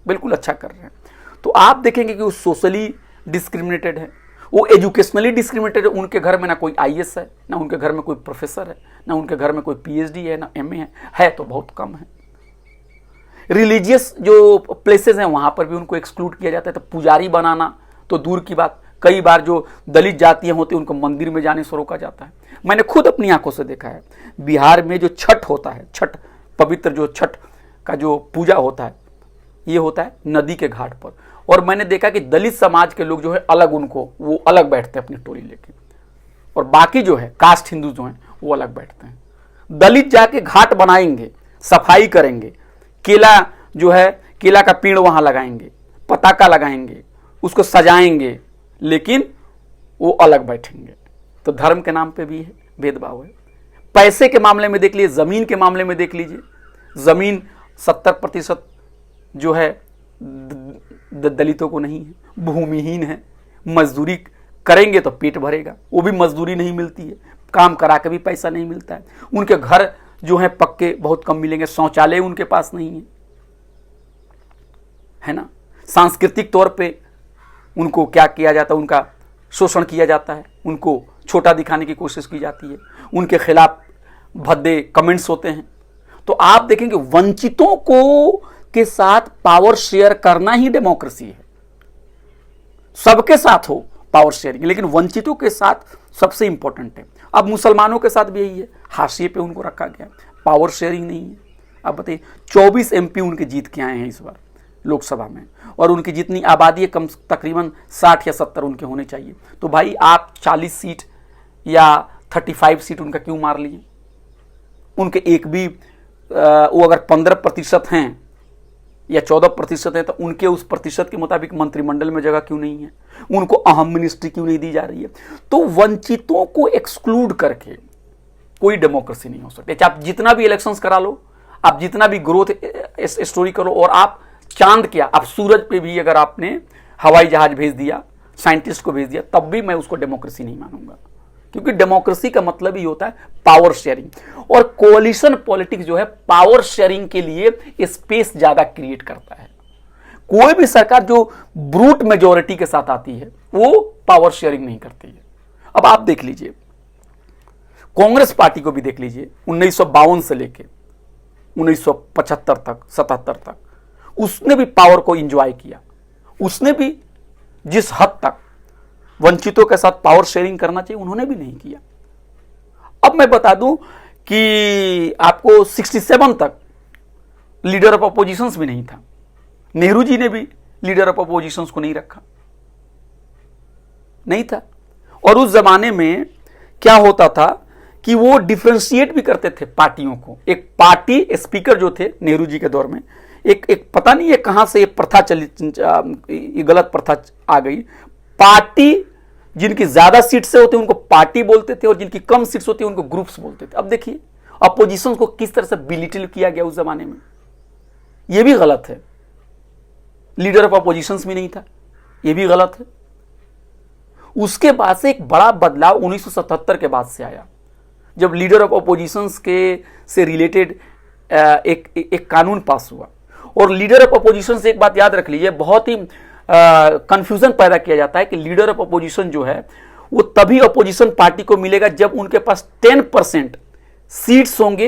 बिल्कुल अच्छा कर रहे हैं। तो आप देखेंगे कि वो सोशली डिस्क्रिमिनेटेड है, वो एजुकेशनली डिस्क्रिमिनेटेड है। उनके घर में ना कोई आईएएस है, ना उनके घर में कोई प्रोफेसर है, ना उनके घर में कोई पीएचडी है, ना एमए है तो बहुत कम है। रिलीजियस जो प्लेसेस हैं वहां पर भी उनको एक्सक्लूड किया जाता है। तो पुजारी बनाना तो दूर की बात, कई बार जो दलित जातियां होती हैं उनको मंदिर में जाने से रोका जाता है। मैंने खुद अपनी आंखों से देखा है, बिहार में जो छठ होता है, छठ पवित्र जो छठ का जो पूजा होता है, ये होता है नदी के घाट पर, और मैंने देखा कि दलित समाज के लोग जो है अलग, उनको वो अलग बैठते हैं अपनी टोली लेके, और बाकी जो है कास्ट हिंदू जो हैं वो अलग बैठते हैं। दलित जाके घाट बनाएंगे, सफाई करेंगे, केला जो है केला का पेड़ वहां लगाएंगे, पताका लगाएंगे, उसको सजाएंगे, लेकिन वो अलग बैठेंगे। तो धर्म के नाम पे भी है भेदभाव है। पैसे के मामले में देख लीजिए, जमीन के मामले में देख लीजिए, जमीन 70% जो है दलितों को नहीं है, भूमिहीन है, मजदूरी करेंगे तो पेट भरेगा, वो भी मजदूरी नहीं मिलती है, काम करा के भी पैसा नहीं मिलता है, उनके घर जो है पक्के बहुत कम मिलेंगे, शौचालय उनके पास नहीं है ना। सांस्कृतिक तौर पे उनको क्या किया जाता है, उनका शोषण किया जाता है, उनको छोटा दिखाने की कोशिश की जाती है, उनके खिलाफ भद्दे कमेंट्स होते हैं। तो आप देखेंगे वंचितों को के साथ पावर शेयर करना ही डेमोक्रेसी है। सबके साथ हो पावर शेयरिंग, लेकिन वंचितों के साथ सबसे इंपॉर्टेंट है। अब मुसलमानों के साथ भी यही है, हाशिए पे उनको रखा गया, पावर शेयरिंग नहीं है। अब बताइए 24 MP उनके जीत के आए हैं इस बार लोकसभा में, और उनकी जितनी आबादी है कम तकरीबन 60 या 70 उनके होने चाहिए। तो भाई आप 40 सीट या 35 सीट उनका क्यों मार लिए? उनके एक भी वो अगर 15% हैं या 14% है तो उनके उस प्रतिशत के मुताबिक मंत्रिमंडल में जगह क्यों नहीं है? उनको अहम मिनिस्ट्री क्यों नहीं दी जा रही है? तो वंचितों को एक्सक्लूड करके कोई डेमोक्रेसी नहीं हो सकती। आप जितना भी इलेक्शंस करा लो, आप जितना भी ग्रोथ स्टोरी करो, और आप चांद क्या, आप सूरज पे भी अगर आपने हवाई जहाज भेज दिया, साइंटिस्ट को भेज दिया, तब भी मैं उसको डेमोक्रेसी नहीं मानूंगा। क्योंकि डेमोक्रेसी का मतलब ही होता है पावर शेयरिंग, और कोalition पॉलिटिक्स जो है पावर शेयरिंग के लिए स्पेस ज्यादा क्रिएट करता है। कोई भी सरकार जो ब्रूट मेजोरिटी के साथ आती है वो पावर शेयरिंग नहीं करती है। अब आप देख लीजिए, कांग्रेस पार्टी को भी देख लीजिए, 1952 से लेके 1975 तक 77 तक उसने भी पावर को एंजॉय किया। उसने भी जिस हद तक वंचितों के साथ पावर शेयरिंग करना चाहिए उन्होंने भी नहीं किया। अब मैं बता दूं कि आपको 67 तक लीडर ऑफ अपोजिशंस भी नहीं था। नेहरू जी ने भी लीडर ऑफ अपोजिशंस को नहीं रखा, नहीं था। और उस जमाने में क्या होता था कि वो डिफरेंशिएट भी करते थे पार्टियों को। एक पार्टी स्पीकर जो थे नेहरू जी के दौर में, एक पता नहीं है कहां से ये प्रथा चली, ये गलत प्रथा आ गई। पार्टी जिनकी ज्यादा सीट्स होते उनको पार्टी बोलते थे, और जिनकी कम सीट्स होती उनको ग्रुप्स बोलते थे। अब देखिए अपोजिशन को किस तरह से बिलिटिल किया गया उस जमाने में, यह भी गलत है। लीडर ऑफ अपोजिशन भी नहीं था, यह भी गलत है। उसके बाद से एक बड़ा बदलाव 1977 के बाद से आया, जब लीडर ऑफ अपोजिशन से रिलेटेड एक कानून पास हुआ। और लीडर ऑफ अपोजिशन से एक बात याद रख लीजिए, बहुत ही कंफ्यूजन पैदा किया जाता है कि लीडर ऑफ अपोजिशन जो है वो तभी अपोजिशन पार्टी को मिलेगा जब उनके पास 10% सीट्स होंगे,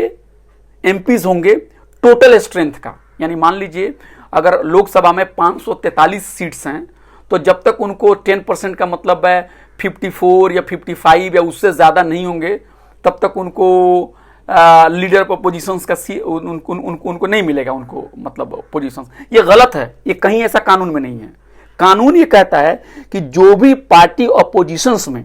एमपीज होंगे टोटल स्ट्रेंथ का। यानी मान लीजिए अगर लोकसभा में 543 सीट्स हैं, तो जब तक उनको 10% का मतलब है 54 या 55 या उससे ज्यादा नहीं होंगे, तब तक उनको लीडर ऑफ अपोजिशन का उनको नहीं मिलेगा, उनको मतलब पोजीशन। ये गलत है, ये कहीं ऐसा कानून में नहीं है। कानून ये कहता है कि जो भी पार्टी अपोजिशंस में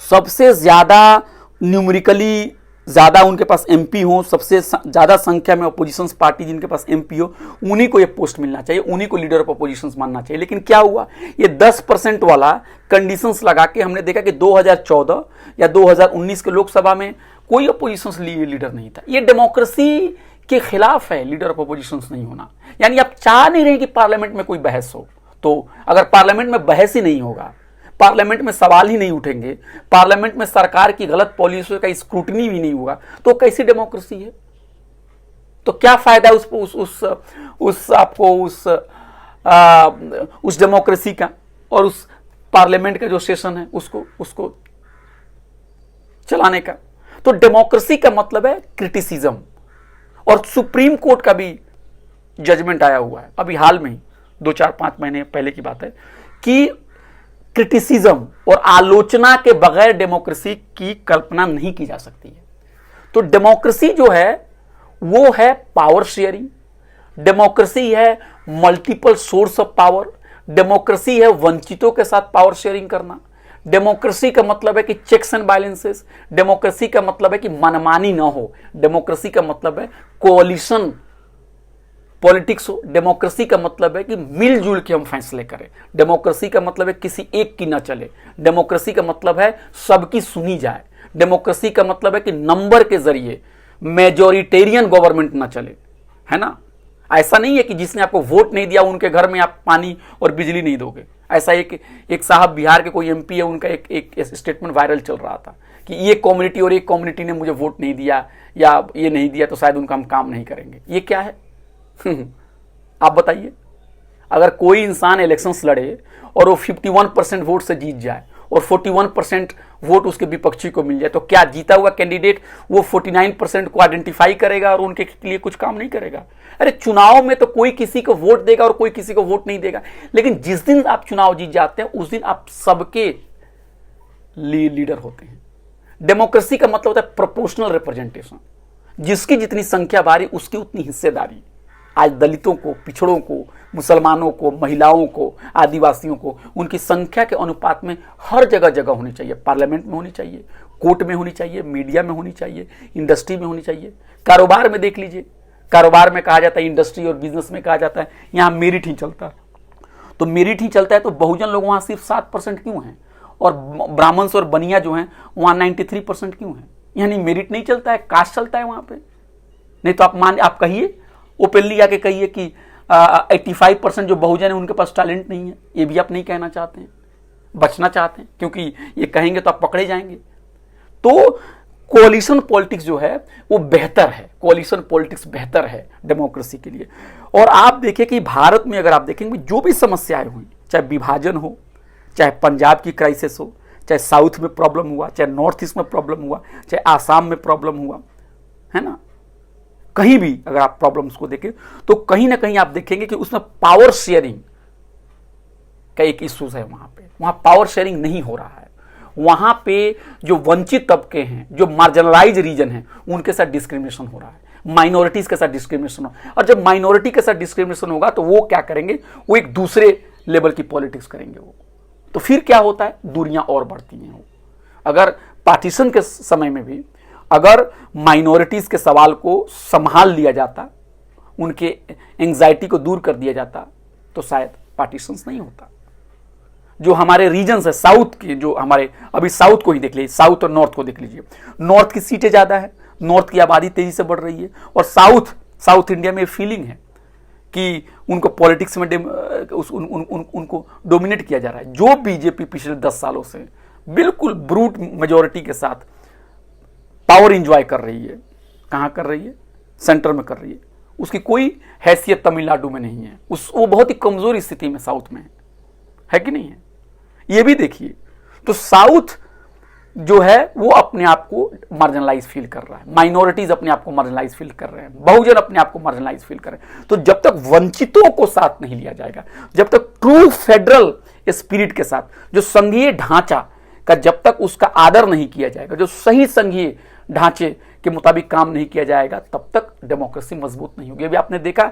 सबसे ज्यादा न्यूमेरिकली ज्यादा उनके पास एमपी हो, सबसे ज्यादा संख्या में अपोजिशन पार्टी जिनके पास एमपी हो, उन्हीं को ये पोस्ट मिलना चाहिए, उन्हीं को लीडर ऑफ अपोजिशन मानना चाहिए। लेकिन क्या हुआ, ये 10% वाला कंडीशंस लगा के हमने देखा कि 2014 या 2019 के लोकसभा में कोई अपोजिशन लीडर नहीं था। ये डेमोक्रेसी के खिलाफ है लीडर ऑफ अपोजिशन नहीं होना। यानी आप चाह नहीं रहे कि पार्लियामेंट में कोई बहस हो, तो अगर पार्लियामेंट में बहस ही नहीं होगा, पार्लियामेंट में सवाल ही नहीं उठेंगे, पार्लियामेंट में सरकार की गलत पॉलिसियों का स्क्रूटनी भी नहीं होगा, तो कैसी डेमोक्रेसी है? तो क्या फायदा उस डेमोक्रेसी का और उस पार्लियामेंट का जो सेशन है उसको चलाने का? तो डेमोक्रेसी का मतलब है क्रिटिसिज्म। और सुप्रीम कोर्ट का भी जजमेंट आया हुआ है अभी हाल में ही, 2-4-5 महीने पहले की बात है, कि क्रिटिसिज्म और आलोचना के बगैर डेमोक्रेसी की कल्पना नहीं की जा सकती है। तो डेमोक्रेसी जो है वो है पावर शेयरिंग, डेमोक्रेसी है multiple source of power, democracy है वंचितों के साथ पावर शेयरिंग करना, डेमोक्रेसी का मतलब है कि चेक्स एंड बैलेंसेस, डेमोक्रेसी का मतलब है कि मनमानी ना हो, डेमोक्रेसी का मतलब है कोalition पॉलिटिक्स हो। डेमोक्रेसी का मतलब है कि मिलजुल के हम फैसले करें। डेमोक्रेसी का मतलब है किसी एक की ना चले। डेमोक्रेसी का मतलब है सबकी सुनी जाए। डेमोक्रेसी का मतलब है कि नंबर के जरिए मेजोरिटेरियन गवर्नमेंट ना चले, है ना। ऐसा नहीं है कि जिसने आपको वोट नहीं दिया उनके घर में आप पानी और बिजली नहीं दोगे। ऐसा एक साहब बिहार के कोई एमपी है, उनका एक स्टेटमेंट वायरल चल रहा था कि ये कम्युनिटी और एक कम्युनिटी ने मुझे वोट नहीं दिया या ये नहीं दिया तो शायद उनका हम काम नहीं करेंगे। ये क्या है? आप बताइए, अगर कोई इंसान इलेक्शंस लड़े और वो 51% वोट से जीत जाए और 41% वोट उसके विपक्षी को मिल जाए, तो क्या जीता हुआ कैंडिडेट वो 49% को आइडेंटिफाई करेगा और उनके लिए कुछ काम नहीं करेगा? अरे चुनाव में तो कोई किसी को वोट देगा और कोई किसी को वोट नहीं देगा, लेकिन जिस दिन आप चुनाव जीत जाते हैं उस दिन आप सबके लीडर होते हैं। डेमोक्रेसी का मतलब होता है प्रोपोर्शनल रिप्रेजेंटेशन, जिसकी जितनी संख्या भारी उसकी उतनी हिस्सेदारी। आज दलितों को, पिछड़ों को, मुसलमानों को, महिलाओं को, आदिवासियों को उनकी संख्या के अनुपात में हर जगह जगह होनी चाहिए। पार्लियामेंट में होनी चाहिए, कोर्ट में होनी चाहिए, मीडिया में होनी चाहिए, इंडस्ट्री में होनी चाहिए। कारोबार में देख लीजिए, कारोबार में कहा जाता है, इंडस्ट्री और बिजनेस में कहा जाता है यहाँ मेरिट ही चलता है। तो मेरिट ही चलता है तो बहुजन लोग वहां सिर्फ 7% क्यों हैं और ब्राह्मण्स और बनिया जो हैं वहां 93% क्यों हैं? यानी मेरिट नहीं चलता है, कास्ट चलता है वहां पे। नहीं तो आप कहिए, ओपनली आके कहिए कि 85% जो बहुजन है उनके पास टैलेंट नहीं है। ये भी आप नहीं कहना चाहते हैं, बचना चाहते हैं, क्योंकि ये कहेंगे तो आप पकड़े जाएंगे। तो कोalition पॉलिटिक्स जो है वो बेहतर है, कोalition पॉलिटिक्स बेहतर है डेमोक्रेसी के लिए। और आप देखिए कि भारत में अगर आप देखेंगे जो भी समस्याएं हुई, चाहे विभाजन हो, चाहे पंजाब की क्राइसिस हो, चाहे साउथ में प्रॉब्लम हुआ, चाहे नॉर्थ ईस्ट में प्रॉब्लम हुआ, चाहे आसाम में प्रॉब्लम हुआ, है ना, कहीं भी अगर आप प्रॉब्लम्स को देखें तो कहीं ना कहीं आप देखेंगे कि उसमें पावर शेयरिंग का एक इश्यूज है। वहां पावर शेयरिंग नहीं हो रहा है। वहां पे जो वंचित तबके हैं, जो मार्जिनलाइज रीजन है, उनके साथ डिस्क्रिमिनेशन हो रहा है, माइनॉरिटीज के साथ डिस्क्रिमिनेशन हो। और जब माइनॉरिटी के साथ डिस्क्रिमिनेशन होगा तो वो क्या करेंगे, वो एक दूसरे लेवल की पॉलिटिक्स करेंगे। वो तो फिर क्या होता है, दूरियां और बढ़ती हैं। अगर पार्टीशन के समय में भी अगर माइनॉरिटीज के सवाल को संभाल लिया जाता, उनके एंजाइटी को दूर कर दिया जाता, तो शायद पार्टीशंस नहीं होता। जो हमारे रीजन्स है साउथ के, जो हमारे अभी साउथ को ही देख लीजिए, साउथ और नॉर्थ को देख लीजिए। नॉर्थ की सीटें ज्यादा है, नॉर्थ की आबादी तेजी से बढ़ रही है, और साउथ इंडिया में फीलिंग है कि उनको पॉलिटिक्स में उनको डोमिनेट किया जा रहा है। जो बीजेपी पिछले 10 सालों से बिल्कुल ब्रूट मेजोरिटी के साथ पावर इंजॉय कर रही है, कहां कर रही है, सेंटर में कर रही है, उसकी कोई हैसियत तमिलनाडु में नहीं है। वो बहुत ही कमजोर स्थिति में साउथ में है कि नहीं है? ये भी देखिए। तो साउथ जो है वो अपने आप को मार्जिनलाइज फील कर रहा है, माइनॉरिटीज अपने आप को मार्जिनलाइज फील कर रहे हैं, बहुजन अपने आप को मार्जिनलाइज फील कर रहे हैं। तो जब तक वंचितों को साथ नहीं लिया जाएगा, जब तक ट्रू फेडरल स्पिरिट के साथ, जो संघीय ढांचा का जब तक उसका आदर नहीं किया जाएगा, जो सही संघीय ढांचे के मुताबिक काम नहीं किया जाएगा, तब तक डेमोक्रेसी मजबूत नहीं होगी। अभी आपने देखा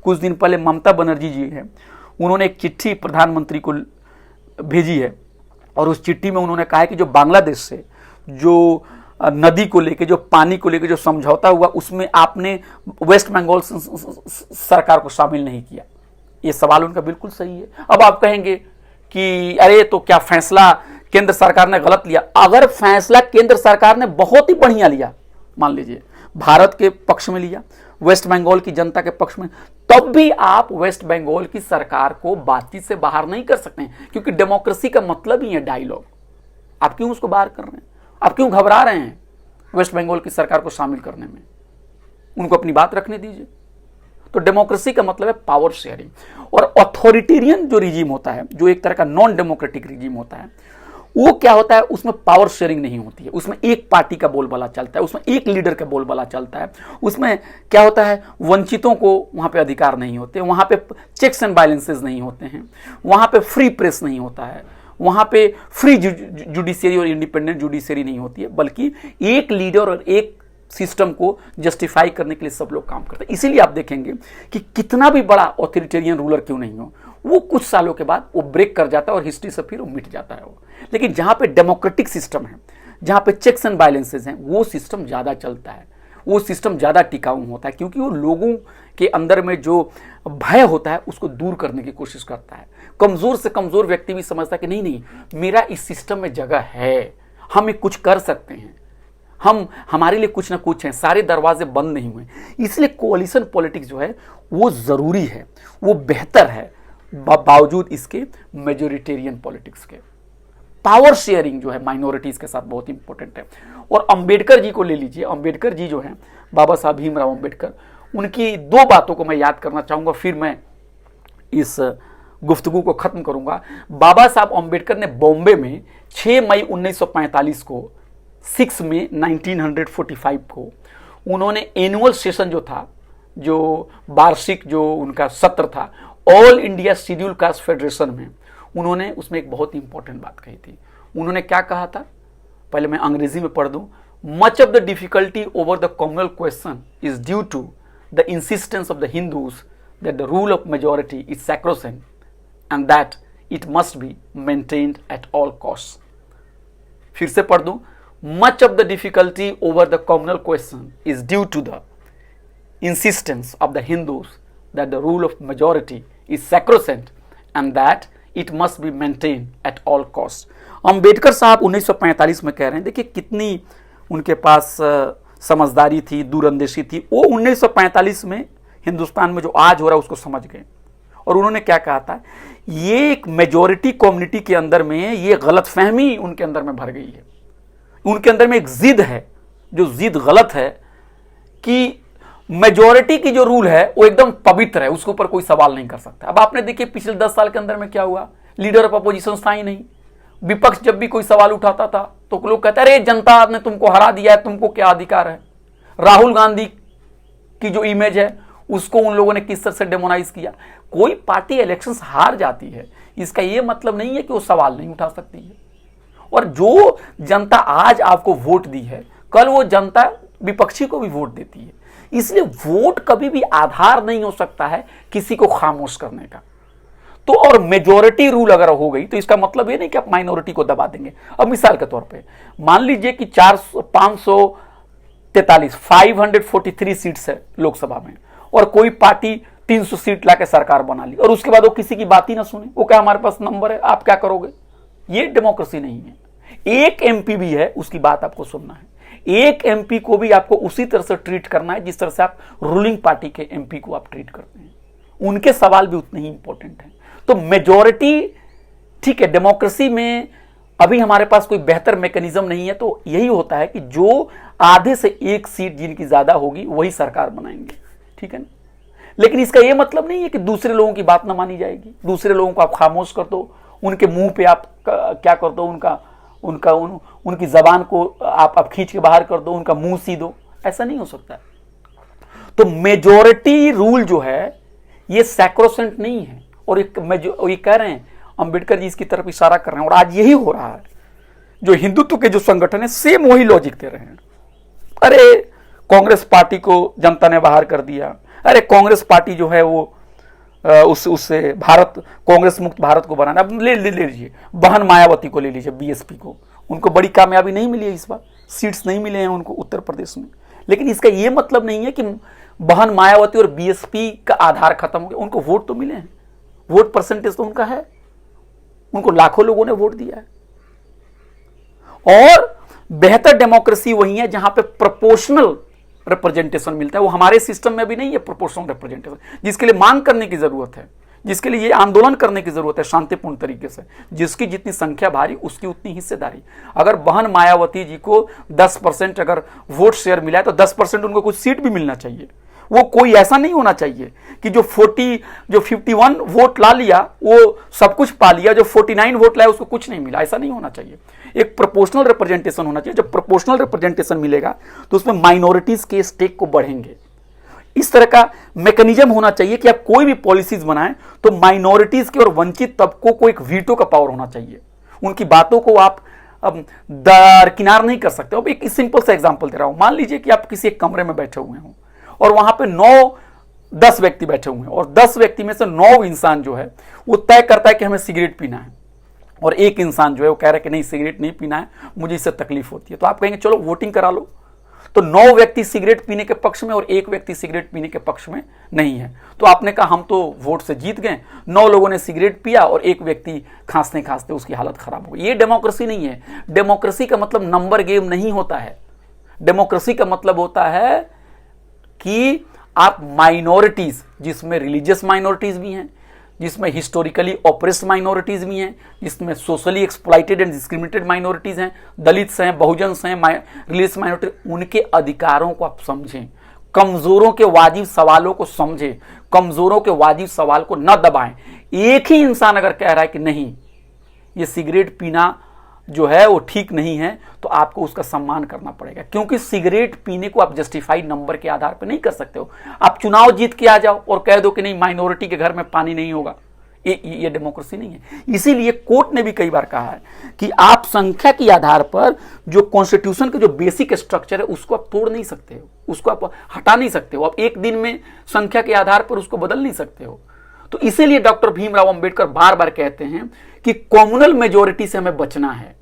कुछ दिन पहले ममता बनर्जी जी हैं, उन्होंने एक चिट्ठी प्रधानमंत्री को भेजी है, और उस चिट्ठी में उन्होंने कहा है कि जो बांग्लादेश से जो नदी को लेके, जो पानी को लेके जो समझौता हुआ, उसमें आपने वेस्ट बंगाल सरकार को शामिल नहीं किया। ये सवाल उनका बिल्कुल सही है। अब आप कहेंगे कि अरे तो क्या फैसला केंद्र सरकार ने गलत लिया? अगर फैसला केंद्र सरकार ने बहुत ही बढ़िया लिया, मान लीजिए भारत के पक्ष में लिया, वेस्ट बंगाल की जनता के पक्ष में, तब भी आप वेस्ट बंगाल की सरकार को बातचीत से बाहर नहीं कर सकते हैं, क्योंकि डेमोक्रेसी का मतलब ही है डायलॉग। आप क्यों उसको बाहर कर रहे हैं? आप क्यों घबरा रहे हैं वेस्ट बंगाल की सरकार को शामिल करने में? उनको अपनी बात रखने दीजिए। तो डेमोक्रेसी का मतलब है पावर शेयरिंग। और अथॉरिटेरियन जो रिजीम होता है, जो एक तरह का नॉन डेमोक्रेटिक रिजीम होता है, वो क्या होता है, उसमें पावर शेयरिंग नहीं होती है, उसमें एक पार्टी का बोलबाला चलता है, उसमें एक लीडर का बोलबाला चलता है। उसमें क्या होता है, वंचितों को वहां पे अधिकार नहीं होते, वहां पे चेक्स एंड बैलेंसेस नहीं होते हैं, वहां पे फ्री प्रेस नहीं होता है, वहां पे फ्री जुडिशियरी और इंडिपेंडेंट जुडिशियरी नहीं होती है, बल्कि एक लीडर और एक सिस्टम को जस्टिफाई करने के लिए सब लोग काम करते हैं। इसीलिए आप देखेंगे कि कितना भी बड़ा ऑथोरिटेरियन रूलर क्यों नहीं हो, वो कुछ सालों के बाद वो ब्रेक कर जाता है और हिस्ट्री से फिर वो मिट जाता है वो। लेकिन जहां पे डेमोक्रेटिक सिस्टम है, जहां पे चेक्स एंड बैलेंसेस हैं, वो सिस्टम ज्यादा चलता है, वो सिस्टम ज़्यादा टिकाऊ होता है, क्योंकि वो लोगों के अंदर में जो भय होता है उसको दूर करने की कोशिश करता है। कमज़ोर से कमज़ोर व्यक्ति भी समझता है कि नहीं नहीं, मेरा इस सिस्टम में जगह है, हम कुछ कर सकते हैं, हमारे लिए कुछ ना कुछ है, सारे दरवाजे बंद नहीं हुए। इसलिए कोalition पॉलिटिक्स जो है वो ज़रूरी है, वो बेहतर है बावजूद इसके मेजोरिटेरियन पॉलिटिक्स के। पावर शेयरिंग जो है माइनॉरिटीज़ के साथ बहुत इंपॉर्टेंट है। और अंबेडकर जी को ले लीजिए, अंबेडकर जी जो हैं, बाबा साहब भीमराव अंबेडकर, उनकी दो बातों को मैं याद करना चाहूँगा, फिर मैं इस गुफ्तगू को ख़त्म करूँगा। बाबा साहब अंबेडकर ने बॉम्बे में 6 मई 1945 को, 6 मई 1945 को उन्होंने एनुअल सेशन जो था, जो वार्षिक जो उनका सत्र था all India schedule caste federation में, उन्होंने उसमें एक बहुत इंपॉर्टेंट बात कही थी। उन्होंने क्या कहा था, पहले मैं अंग्रेजी में पढ़ दूं। Much of the difficulty over the communal question is due to the insistence of the Hindus that the rule of majority is sacrosanct and that it must be maintained at all cost. फिर से पढ़ दूं। Much of the difficulty over the communal question is due to the insistence of the Hindus that the rule of majority is sacrosanct and that it must be maintained at all costs। Ambedkar साहब 1945 में कह रहे हैं, देखिए कितनी उनके पास समझदारी थी, दूरंदेशी थी। वो 1945 में हिंदुस्तान में जो आज हो रहा है उसको समझ गए, और उन्होंने क्या कहा था, ये एक मेजॉरिटी कम्युनिटी के अंदर में ये गलतफहमी उनके अंदर में भर गई है। उनके अंदर में एक जिद है, जो जिद गलत है कि मेजॉरिटी की जो रूल है वो एकदम पवित्र है, उसके ऊपर कोई सवाल नहीं कर सकता। अब आपने देखिए पिछले 10 साल के अंदर में क्या हुआ, लीडर ऑफ अपोजिशन था ही नहीं। विपक्ष जब भी कोई सवाल उठाता था तो लोग कहते अरे जनता ने तुमको हरा दिया है, तुमको क्या अधिकार है। राहुल गांधी की जो इमेज है उसको उन लोगों ने किस तरह से डेमोनाइज किया। कोई पार्टी इलेक्शंस हार जाती है इसका ये मतलब नहीं है कि वो सवाल नहीं उठा सकती है। और जो जनता आज आपको वोट दी है, कल वो जनता विपक्षी को भी वोट देती है। इसलिए वोट कभी भी आधार नहीं हो सकता है किसी को खामोश करने का। तो और मेजॉरिटी रूल अगर हो गई तो इसका मतलब ये नहीं कि आप माइनॉरिटी को दबा देंगे। अब मिसाल के तौर पे मान लीजिए कि 543 सीट्स है लोकसभा में, और कोई पार्टी 300 सीट लाके सरकार बना ली, और उसके बाद वो किसी की बात ही ना सुने, वो क्या हमारे पास नंबर है, आप क्या करोगे। ये डेमोक्रेसी नहीं है। एक एमपी भी है, उसकी बात आपको सुनना है। एक एमपी को भी आपको उसी तरह से ट्रीट करना है जिस तरह से आप रूलिंग पार्टी के एमपी को आप ट्रीट करते हैं। उनके सवाल भी उतने ही इंपॉर्टेंट हैं। तो मेजॉरिटी ठीक है, डेमोक्रेसी में अभी हमारे पास कोई बेहतर मैकेनिज्म नहीं है, तो यही होता है कि जो आधे से एक सीट जिनकी ज्यादा होगी वही सरकार बनाएंगे, ठीक है ना। लेकिन इसका यह मतलब नहीं है कि दूसरे लोगों की बात ना मानी जाएगी, दूसरे लोगों को आप खामोश कर दो, उनके मुंह पे आप क्या कर दो, उनकी जबान को आप खींच के बाहर कर दो, उनका मुंह सी दो, ऐसा नहीं हो सकता। तो मेजॉरिटी रूल जो है ये सैक्रोसेंट नहीं है। और ये कह रहे हैं अंबेडकर जी इसकी तरफ इशारा कर रहे हैं, और आज यही हो रहा है। जो हिंदुत्व के जो संगठन है सेम वही लॉजिक दे रहे हैं। अरे कांग्रेस पार्टी को जनता ने बाहर कर दिया, अरे कांग्रेस पार्टी जो है वो उससे भारत कांग्रेस मुक्त भारत को बनाना। अब ले लीजिए बहन मायावती को, ले लीजिए बीएसपी को, उनको बड़ी कामयाबी नहीं मिली है इस बार, सीट्स नहीं मिले हैं उनको उत्तर प्रदेश में। लेकिन इसका यह मतलब नहीं है कि बहन मायावती और बीएसपी का आधार खत्म हो गया। उनको वोट तो मिले हैं, वोट परसेंटेज तो उनका है, उनको लाखों लोगों ने वोट दिया है। और बेहतर डेमोक्रेसी वही है जहां पे प्रोपोर्शनल रिप्रेजेंटेशन मिलता है। वो हमारे सिस्टम में भी नहीं है प्रोपोर्शनल रिप्रेजेंटेशन, जिसके लिए मांग करने की जरूरत है, जिसके लिए ये आंदोलन करने की जरूरत है शांतिपूर्ण तरीके से। जिसकी जितनी संख्या भारी उसकी उतनी हिस्सेदारी। अगर बहन मायावती जी को 10% अगर वोट शेयर मिला है तो 10% उनको कुछ सीट भी मिलना चाहिए। वो कोई ऐसा नहीं होना चाहिए कि जो 51 वोट ला लिया वो सब कुछ पा लिया, जो 49 वोट लाया उसको कुछ नहीं मिला, ऐसा नहीं होना चाहिए। एक प्रोपोर्शनल रिप्रेजेंटेशन होना चाहिए। जब प्रोपोर्शनल रिप्रेजेंटेशन मिलेगा तो उसमें माइनॉरिटीज के स्टेक को बढ़ेंगे। इस तरह का मैकेनिज्म होना चाहिए कि आप कोई भी पॉलिसीज बनाएं तो माइनॉरिटीज के और वंचित तबकों को एक वीटो का पावर होना चाहिए। उनकी बातों को आप दरकिनार नहीं कर सकते। अब एक सिंपल सा एग्जांपल दे रहा हूं। मान लीजिए कि आप किसी एक कमरे में बैठे हुए हो और वहां पे 9-10 व्यक्ति बैठे हुए हैं, और 10 व्यक्ति में से 9 इंसान जो है वो तय करता है कि हमें सिगरेट पीना है, और एक इंसान जो है वो कह रहा है कि नहीं सिगरेट नहीं पीना है, मुझे इससे तकलीफ होती है। तो आप कहेंगे चलो वोटिंग करा लो। तो 9 व्यक्ति सिगरेट पीने के पक्ष में और 1 व्यक्ति सिगरेट पीने के पक्ष में नहीं है। तो आपने कहा हम तो वोट से जीत गए, 9 लोगों ने सिगरेट पिया और 1 व्यक्ति खांसते खांसते उसकी हालत खराब हो गई। ये डेमोक्रेसी नहीं है। डेमोक्रेसी का मतलब नंबर गेम नहीं होता है। डेमोक्रेसी का मतलब होता है कि आप माइनॉरिटीज, जिसमें रिलीजियस माइनॉरिटीज भी हैं, जिसमें हिस्टोरिकली ऑप्रेस्ड माइनॉरिटीज भी हैं, जिसमें socially exploited and discriminated minorities हैं, दलित्स हैं, बहुजन्स हैं, रिलीजियस माइनॉरिटी, उनके अधिकारों को आप समझें, कमजोरों के वाजिब सवालों को समझें, कमजोरों के वाजिब सवाल को न दबाएं। एक ही इंसान अगर कह रहा है कि नहीं ये सिगरेट पीना जो है वो ठीक नहीं है, तो आपको उसका सम्मान करना पड़ेगा, क्योंकि सिगरेट पीने को आप जस्टिफाइड नंबर के आधार पर नहीं कर सकते हो। आप चुनाव जीत के आ जाओ और कह दो कि नहीं माइनॉरिटी के घर में पानी नहीं होगा, ये डेमोक्रेसी नहीं है। इसीलिए कोर्ट ने भी कई बार कहा है कि आप संख्या के आधार पर जो कॉन्स्टिट्यूशन के जो बेसिक स्ट्रक्चर है उसको आप तोड़ नहीं सकते हो, उसको आप हटा नहीं सकते हो, आप एक दिन में संख्या के आधार पर उसको बदल नहीं सकते हो। तो इसीलिए डॉक्टर भीमराव अंबेडकर बार बार कहते हैं कि कम्युनल मेजोरिटी से हमें बचना है।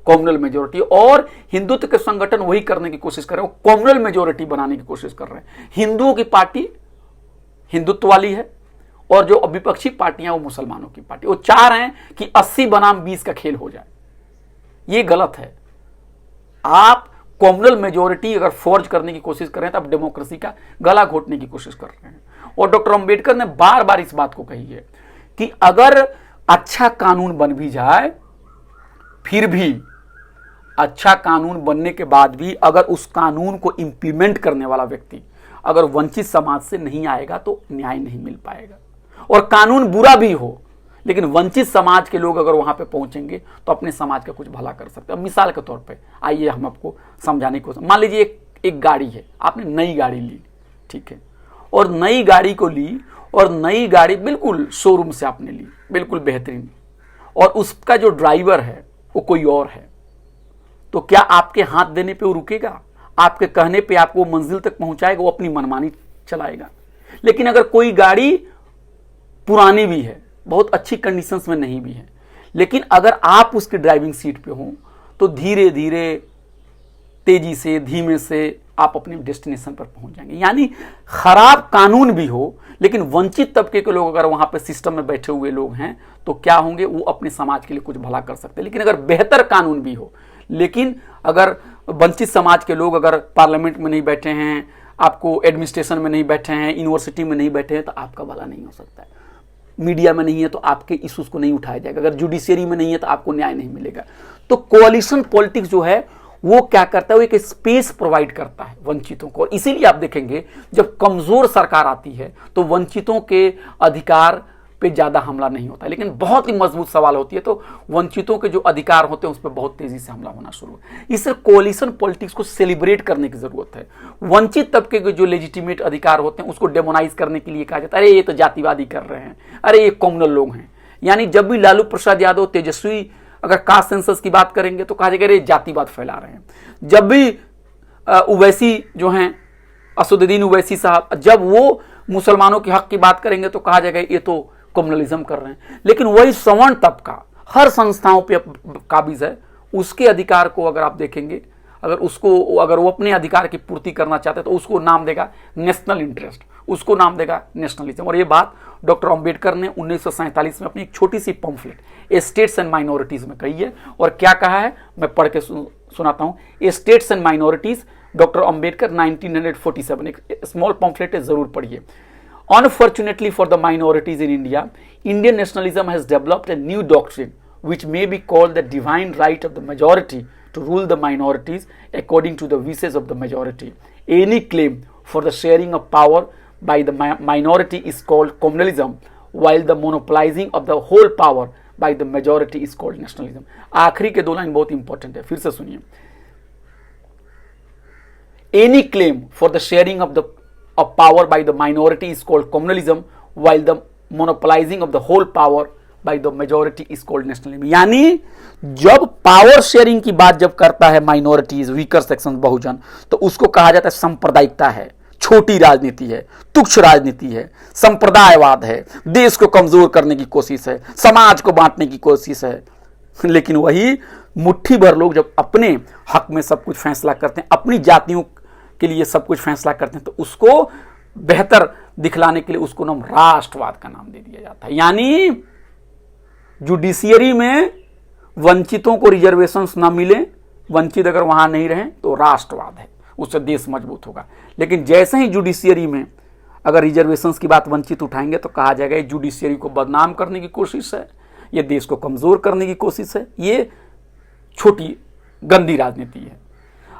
कम्युनल मेजोरिटी, और हिंदुत्व के संगठन वही करने की कोशिश कर रहे हैं, वो कम्युनल मेजोरिटी बनाने की कोशिश कर रहे हैं। हिंदुओं की पार्टी हिंदुत्व वाली है और जो विपक्षी पार्टियां वो मुसलमानों की पार्टी, वो चाह रहे हैं कि 80 बनाम 20 का खेल हो जाए। ये गलत है। आप कम्युनल मेजोरिटी अगर फोर्ज करने की कोशिश कर रहे हैं तो आप डेमोक्रेसी का गला घोटने की कोशिश कर रहे हैं। और डॉक्टर अंबेडकर ने बार बार इस बात को कही है कि अगर अच्छा कानून बन भी जाए, फिर भी अच्छा कानून बनने के बाद भी अगर उस कानून को इंप्लीमेंट करने वाला व्यक्ति अगर वंचित समाज से नहीं आएगा तो न्याय नहीं मिल पाएगा। और कानून बुरा भी हो लेकिन वंचित समाज के लोग अगर वहां पे पहुंचेंगे तो अपने समाज का कुछ भला कर सकते हैं। मिसाल के तौर पे आइए हम आपको समझाने की कोशिश, मान लीजिए एक गाड़ी है, आपने नई गाड़ी ली, ठीक है, और नई गाड़ी को ली और नई गाड़ी बिल्कुल शोरूम से आपने ली, बिल्कुल बेहतरीन, और उसका जो ड्राइवर है वो कोई और है, तो क्या आपके हाथ देने पे वो रुकेगा? आपके कहने पे आपको मंजिल तक पहुंचाएगा? वो अपनी मनमानी चलाएगा। लेकिन अगर कोई गाड़ी पुरानी भी है, बहुत अच्छी कंडीशंस में नहीं भी है, लेकिन अगर आप उसकी ड्राइविंग सीट पे हो तो धीरे धीरे, तेजी से, धीमे से आप अपने डेस्टिनेशन पर पहुंच जाएंगे। यानी खराब कानून भी हो लेकिन वंचित तबके के लोग अगर वहां पे सिस्टम में बैठे हुए लोग हैं तो क्या होंगे? वो अपने समाज के लिए कुछ भला कर सकते हैं। लेकिन अगर बेहतर कानून भी हो लेकिन अगर वंचित समाज के लोग अगर पार्लियामेंट में नहीं बैठे हैं, आपको एडमिनिस्ट्रेशन में नहीं बैठे हैं, यूनिवर्सिटी में नहीं बैठे हैं, तो आपका भला नहीं हो सकता है। मीडिया में नहीं है तो आपके इश्यूज को नहीं उठाया जाएगा। अगर जुडिशियरी में नहीं है तो आपको न्याय नहीं मिलेगा। तो कोalition पॉलिटिक्स जो है वो क्या करता है? वो एक स्पेस प्रोवाइड करता है वंचितों को। और इसीलिए आप देखेंगे जब कमजोर सरकार आती है तो वंचितों के अधिकार पे ज्यादा हमला नहीं होता है, लेकिन बहुत ही मजबूत सवाल होती है तो वंचितों के जो अधिकार होते हैं उस पर बहुत तेजी से हमला होना शुरू है। इससे कोalition पॉलिटिक्स को सेलिब्रेट करने की जरूरत है। वंचित तबके के जो लेजिटिमेट अधिकार होते हैं उसको डेमोनाइज करने के लिए कहा जाता है अरे ये तो जातिवादी कर रहे हैं, अरे ये कम्युनल लोग हैं। यानी जब भी लालू प्रसाद यादव, तेजस्वी अगर कास्ट सेंसस की बात करेंगे तो कहा जाएगा अरे जातिवाद फैला रहे हैं। जब भी उवैसी जो हैं, असदुद्दीन उवैसी साहब, जब वो मुसलमानों के हक की बात करेंगे तो कहा जाएगा ये तो कम्युनलिज्म कर रहे हैं। लेकिन वही सवर्ण तबका हर संस्थाओं पे काबिज है, उसके अधिकार को अगर आप देखेंगे, अगर वो अपने अधिकार की पूर्ति करना चाहते हैं तो उसको नाम देगा नेशनल इंटरेस्ट, उसको नाम देगा नेशनलिज्म। और ये बात डॉक्टर अंबेडकर ने 1947 में अपनी एक छोटी सी पम्फलेट स्टेट्स एंड माइनॉरिटीज में कही है। और क्या कहा है मैं पढ़ के सुनाता हूं। States and minorities, doctor Ambedkar 1947, एक स्मॉल पम्फलेट है, जरूर पढ़िए। Unfortunately for the minorities in India, Indian nationalism has developed a new doctrine which may be called the divine right of the majority to rule the minorities according to the wishes of the majority. Any claim for the sharing of power by the minority is called communalism, while the monopolizing of the whole power by the majority is called nationalism. आखिरी के 2 line बहुत important है, फिर से सुनिए। Any claim for the sharing of power by the minority is called communalism, while the monopolizing of the whole power by the majority is called nationalism. यानी जब power sharing की बात जब करता है माइनॉरिटीज, वीकर सेक्शन, बहुजन, तो उसको कहा जाता है सांप्रदायिकता है, छोटी राजनीति है, तुच्छ राजनीति है, संप्रदायवाद है, देश को कमजोर करने की कोशिश है, समाज को बांटने की कोशिश है। लेकिन वही मुट्ठी भर लोग जब अपने हक में सब कुछ फैसला करते हैं, अपनी जातियों के लिए सब कुछ फैसला करते हैं, तो उसको बेहतर दिखलाने के लिए उसको नाम राष्ट्रवाद का नाम दे दिया जाता है। यानी जुडिशियरी में वंचितों को रिजर्वेशंस ना मिले, वंचित अगर वहां नहीं रहे तो राष्ट्रवाद है, उससे देश मजबूत होगा। लेकिन जैसे ही जुडिशियरी में अगर रिजर्वेशंस की बात वंचित उठाएंगे तो कहा जाएगा ये जुडिशियरी को बदनाम करने की कोशिश है, ये देश को कमजोर करने की कोशिश है, ये छोटी गंदी राजनीति है।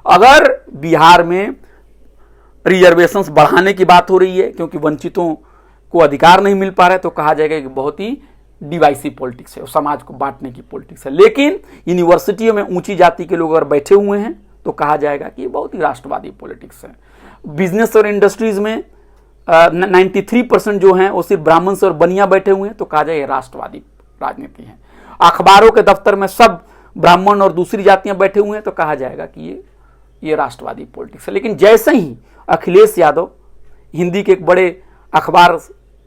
अगर बिहार में रिजर्वेशंस बढ़ाने की बात हो रही है क्योंकि वंचितों को अधिकार नहीं मिल पा रहा है, तो कहा जाएगा कि बहुत ही डिवाइसिव पॉलिटिक्स है और समाज को बांटने की पॉलिटिक्स है। लेकिन यूनिवर्सिटियों में ऊंची जाति के लोग अगर बैठे हुए हैं तो कहा जाएगा कि ये बहुत ही राष्ट्रवादी पॉलिटिक्स है। बिजनेस और इंडस्ट्रीज में 93% जो हैं वो सिर्फ ब्राह्मण और बनिया बैठे हुए हैं, तो कहा जाए राष्ट्रवादी राजनीति है। अखबारों के दफ्तर में सब ब्राह्मण और दूसरी जातियां बैठे हुए हैं, तो कहा जाएगा कि ये राष्ट्रवादी पॉलिटिक्स है। लेकिन जैसे ही अखिलेश यादव हिंदी के एक बड़े अखबार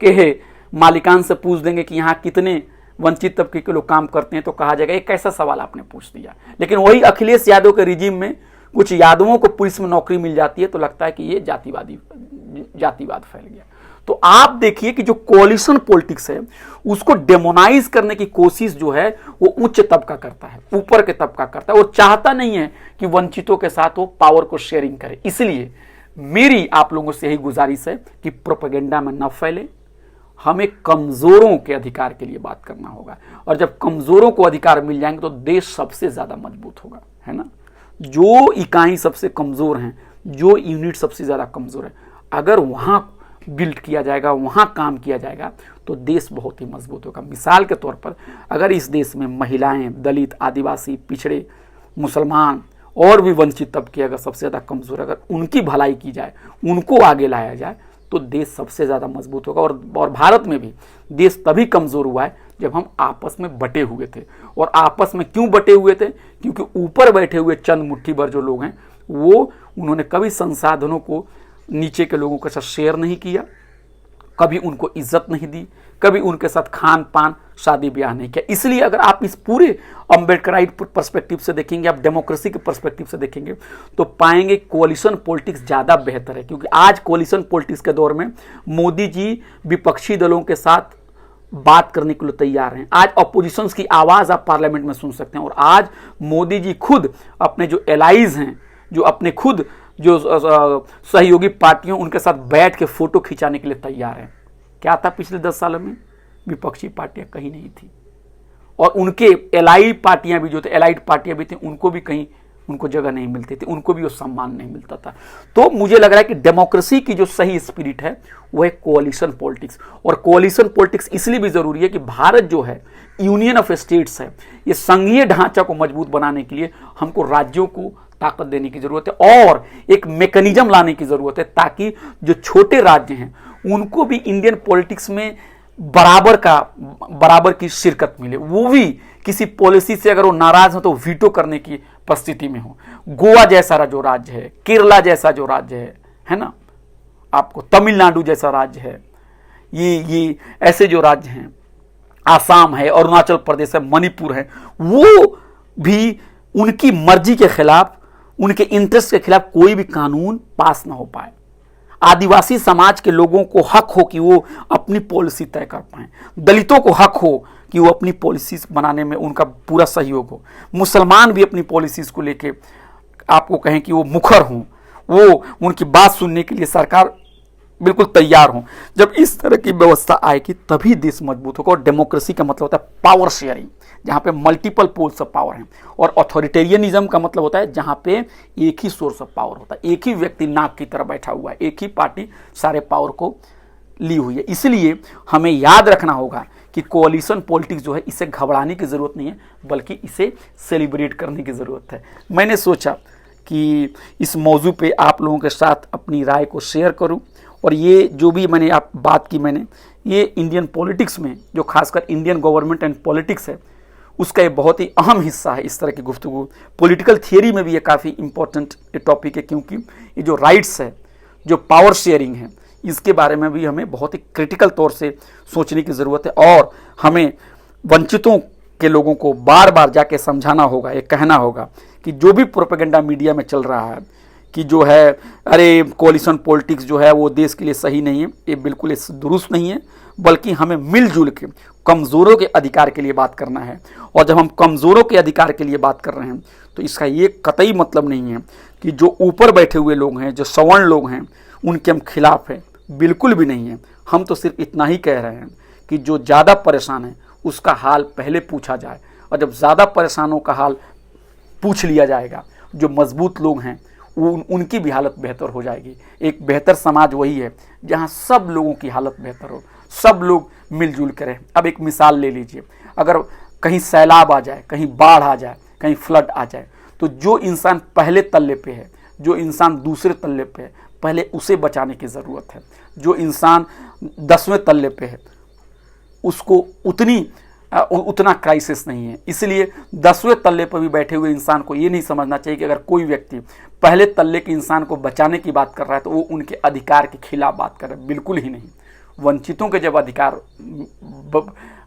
के मालिकान से पूछ देंगे कि यहाँ कितने वंचित तबके के लोग काम करते हैं, तो कहा जाएगा एक कैसा सवाल आपने पूछ दिया। लेकिन वही अखिलेश यादव के रिजीम में कुछ यादवों को पुलिस में नौकरी मिल जाती है, तो लगता है कि ये जातिवाद फैल गया। तो आप देखिए कि जो कोalition पॉलिटिक्स है उसको डेमोनाइज करने की कोशिश जो है वो उच्च तबका करता है, ऊपर के तबका करता है। वो चाहता नहीं है कि वंचितों के साथ वो पावर को शेयरिंग करे। इसलिए मेरी आप लोगों से यही गुजारिश है कि प्रोपेगेंडा में न फैले, हमें कमजोरों के अधिकार के लिए बात करना होगा। और जब कमजोरों को अधिकार मिल जाएंगे तो देश सबसे ज्यादा मजबूत होगा, है ना। जो इकाई सबसे कमजोर हैं, जो यूनिट सबसे ज्यादा कमजोर है, अगर वहां बिल्ड किया जाएगा, वहां काम किया जाएगा, तो देश बहुत ही मजबूत होगा। मिसाल के तौर पर अगर इस देश में महिलाएं, दलित, आदिवासी, पिछड़े, मुसलमान और भी वंचित तबके अगर सबसे ज्यादा कमजोर, अगर उनकी भलाई की जाए, उनको आगे लाया जाए, तो देश सबसे ज्यादा मजबूत होगा। और भारत में भी देश तभी कमजोर हुआ है जब हम आपस में बटे हुए थे। और आपस में क्यों बटे हुए थे? क्योंकि ऊपर बैठे हुए चंद मुट्ठी भर जो लोग हैं वो उन्होंने कभी संसाधनों को नीचे के लोगों के साथ शेयर नहीं किया, कभी उनको इज्जत नहीं दी, कभी उनके साथ खान पान, शादी ब्याह नहीं किया। इसलिए अगर आप इस पूरे अम्बेडकराइट पर्सपेक्टिव से देखेंगे, आप डेमोक्रेसी के पर्सपेक्टिव से देखेंगे, तो पाएंगे कोalition पॉलिटिक्स ज्यादा बेहतर है। क्योंकि आज कोalition पॉलिटिक्स के दौर में मोदी जी विपक्षी दलों के साथ बात करने के लिए तैयार हैं। आज अपोजिशंस की आवाज आप पार्लियामेंट में सुन सकते हैं। और आज मोदी जी खुद अपने जो एलाइज हैं, जो अपने खुद जो सहयोगी पार्टियों, उनके साथ बैठ के फोटो खिंचाने के लिए तैयार हैं। क्या था पिछले 10 सालों में? विपक्षी पार्टियां कहीं नहीं थी। और उनके एलाइड पार्टियां भी जो थे, एलाइड पार्टियां भी थी, उनको भी कहीं उनको जगह नहीं मिलती थी, उनको भी वो सम्मान नहीं मिलता था। तो मुझे लग रहा है कि डेमोक्रेसी की जो सही स्पिरिट है वो है कोalition पॉलिटिक्स। और कोalition पॉलिटिक्स इसलिए भी जरूरी है कि भारत जो है यूनियन ऑफ स्टेट्स है, ये संघीय ढांचा को मजबूत बनाने के लिए हमको राज्यों को ताकत देने की जरूरत है और एक मैकेनिज्म लाने की जरूरत है, ताकि जो छोटे राज्य हैं उनको भी इंडियन पॉलिटिक्स में बराबर की शिरकत मिले। वो भी किसी पॉलिसी से अगर वो नाराज हो तो वीटो करने की परिस्थिति में हो। गोवा जैसा जो राज्य है, केरला जैसा जो राज्य है ना, आपको तमिलनाडु जैसा राज्य है, ये ऐसे जो राज्य हैं, आसाम है, अरुणाचल प्रदेश है, मणिपुर है, वो भी उनकी मर्जी के खिलाफ, उनके इंटरेस्ट के खिलाफ कोई भी कानून पास ना हो पाए। आदिवासी समाज के लोगों को हक हो कि वो अपनी पॉलिसी तय कर पाए, दलितों को हक हो कि वो अपनी पॉलिसीज बनाने में उनका पूरा सहयोग हो, मुसलमान भी अपनी पॉलिसीज को लेके आपको कहें कि वो मुखर हों, वो उनकी बात सुनने के लिए सरकार बिल्कुल तैयार हो। जब इस तरह की व्यवस्था आएगी तभी देश मजबूत होगा। और डेमोक्रेसी का मतलब होता है पावर शेयरिंग, जहां पे मल्टीपल पोल्स ऑफ पावर हैं। और ऑथोरिटेरियनिज्म का मतलब होता है जहां पे एक ही सोर्स ऑफ पावर होता है, एक ही व्यक्ति नाक की तरह बैठा हुआ है, एक ही पार्टी सारे पावर को ली हुई है। इसलिए हमें याद रखना होगा कि कोalition पॉलिटिक्स जो है, इसे घबराने की जरूरत नहीं है, बल्कि इसे सेलिब्रेट करने की जरूरत है। मैंने सोचा कि इस मौजू पे आप लोगों के साथ अपनी राय को शेयर करूं। और ये जो भी मैंने आप बात की, मैंने ये इंडियन पॉलिटिक्स में जो खासकर इंडियन गवर्नमेंट एंड पॉलिटिक्स है उसका ये बहुत ही अहम हिस्सा है। इस तरह की गुफ्तगू पॉलिटिकल थियरी में भी ये काफ़ी इंपॉर्टेंट टॉपिक है, क्योंकि ये जो राइट्स है, जो पावर शेयरिंग है, इसके बारे में भी हमें बहुत ही क्रिटिकल तौर से सोचने की ज़रूरत है। और हमें वंचितों के लोगों को बार बार जाके समझाना होगा, ये कहना होगा कि जो भी प्रोपेगेंडा मीडिया में चल रहा है कि जो है अरे कोलिशन पॉलिटिक्स जो है वो देश के लिए सही नहीं है, ये बिल्कुल इस दुरुस्त नहीं है, बल्कि हमें मिलजुल के कमज़ोरों के अधिकार के लिए बात करना है। और जब हम कमज़ोरों के अधिकार के लिए बात कर रहे हैं तो इसका ये कतई मतलब नहीं है कि जो ऊपर बैठे हुए लोग हैं, जो सवर्ण लोग हैं, उनके हम खिलाफ हैं, बिल्कुल भी नहीं है। हम तो सिर्फ इतना ही कह रहे हैं कि जो ज़्यादा परेशान है उसका हाल पहले पूछा जाए, और जब ज़्यादा परेशानों का हाल पूछ लिया जाएगा, जो मजबूत लोग हैं उनकी भी हालत बेहतर हो जाएगी। एक बेहतर समाज वही है जहाँ सब लोगों की हालत बेहतर हो, सब लोग मिलजुल करें। अब एक मिसाल ले लीजिए, अगर कहीं सैलाब आ जाए, कहीं बाढ़ आ जाए, कहीं फ्लड आ जाए, तो जो इंसान पहले तल्ले पे है, जो इंसान दूसरे तल्ले पे है, पहले उसे बचाने की ज़रूरत है। जो इंसान 10वें तल्ले पे है उसको उतना क्राइसिस नहीं है। इसलिए 10वें तल्ले पर भी बैठे हुए इंसान को ये नहीं समझना चाहिए कि अगर कोई व्यक्ति पहले तल्ले के इंसान को बचाने की बात कर रहा है तो वो उनके अधिकार के खिलाफ बात कर रहा है, बिल्कुल ही नहीं। वंचितों के जब अधिकार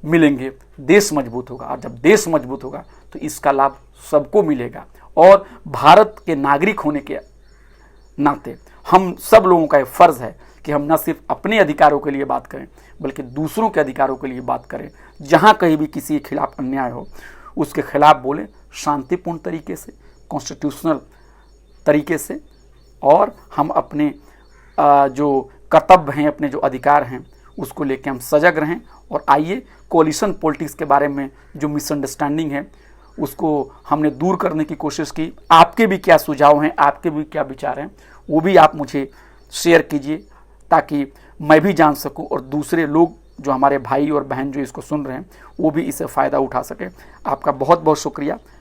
मिलेंगे देश मजबूत होगा, और जब देश मजबूत होगा तो इसका लाभ सबको मिलेगा। और भारत के नागरिक होने के नाते हम सब लोगों का ये फर्ज है कि हम न सिर्फ अपने अधिकारों के लिए बात करें बल्कि दूसरों के अधिकारों के लिए बात करें। जहाँ कहीं भी किसी के खिलाफ अन्याय हो उसके खिलाफ बोलें, शांतिपूर्ण तरीके से, कॉन्स्टिट्यूशनल तरीके से, और हम अपने जो कर्तव्य हैं, अपने जो अधिकार हैं उसको लेकर हम सजग रहें। और आइए कोलिशन पॉलिटिक्स के बारे में जो मिसअंडरस्टैंडिंग है उसको हमने दूर करने की कोशिश की। आपके भी क्या सुझाव हैं, आपके भी क्या विचार हैं, वो भी आप मुझे शेयर कीजिए ताकि मैं भी जान सकूं और दूसरे लोग जो हमारे भाई और बहन जो इसको सुन रहे हैं वो भी इससे फ़ायदा उठा सकें। आपका बहुत बहुत शुक्रिया।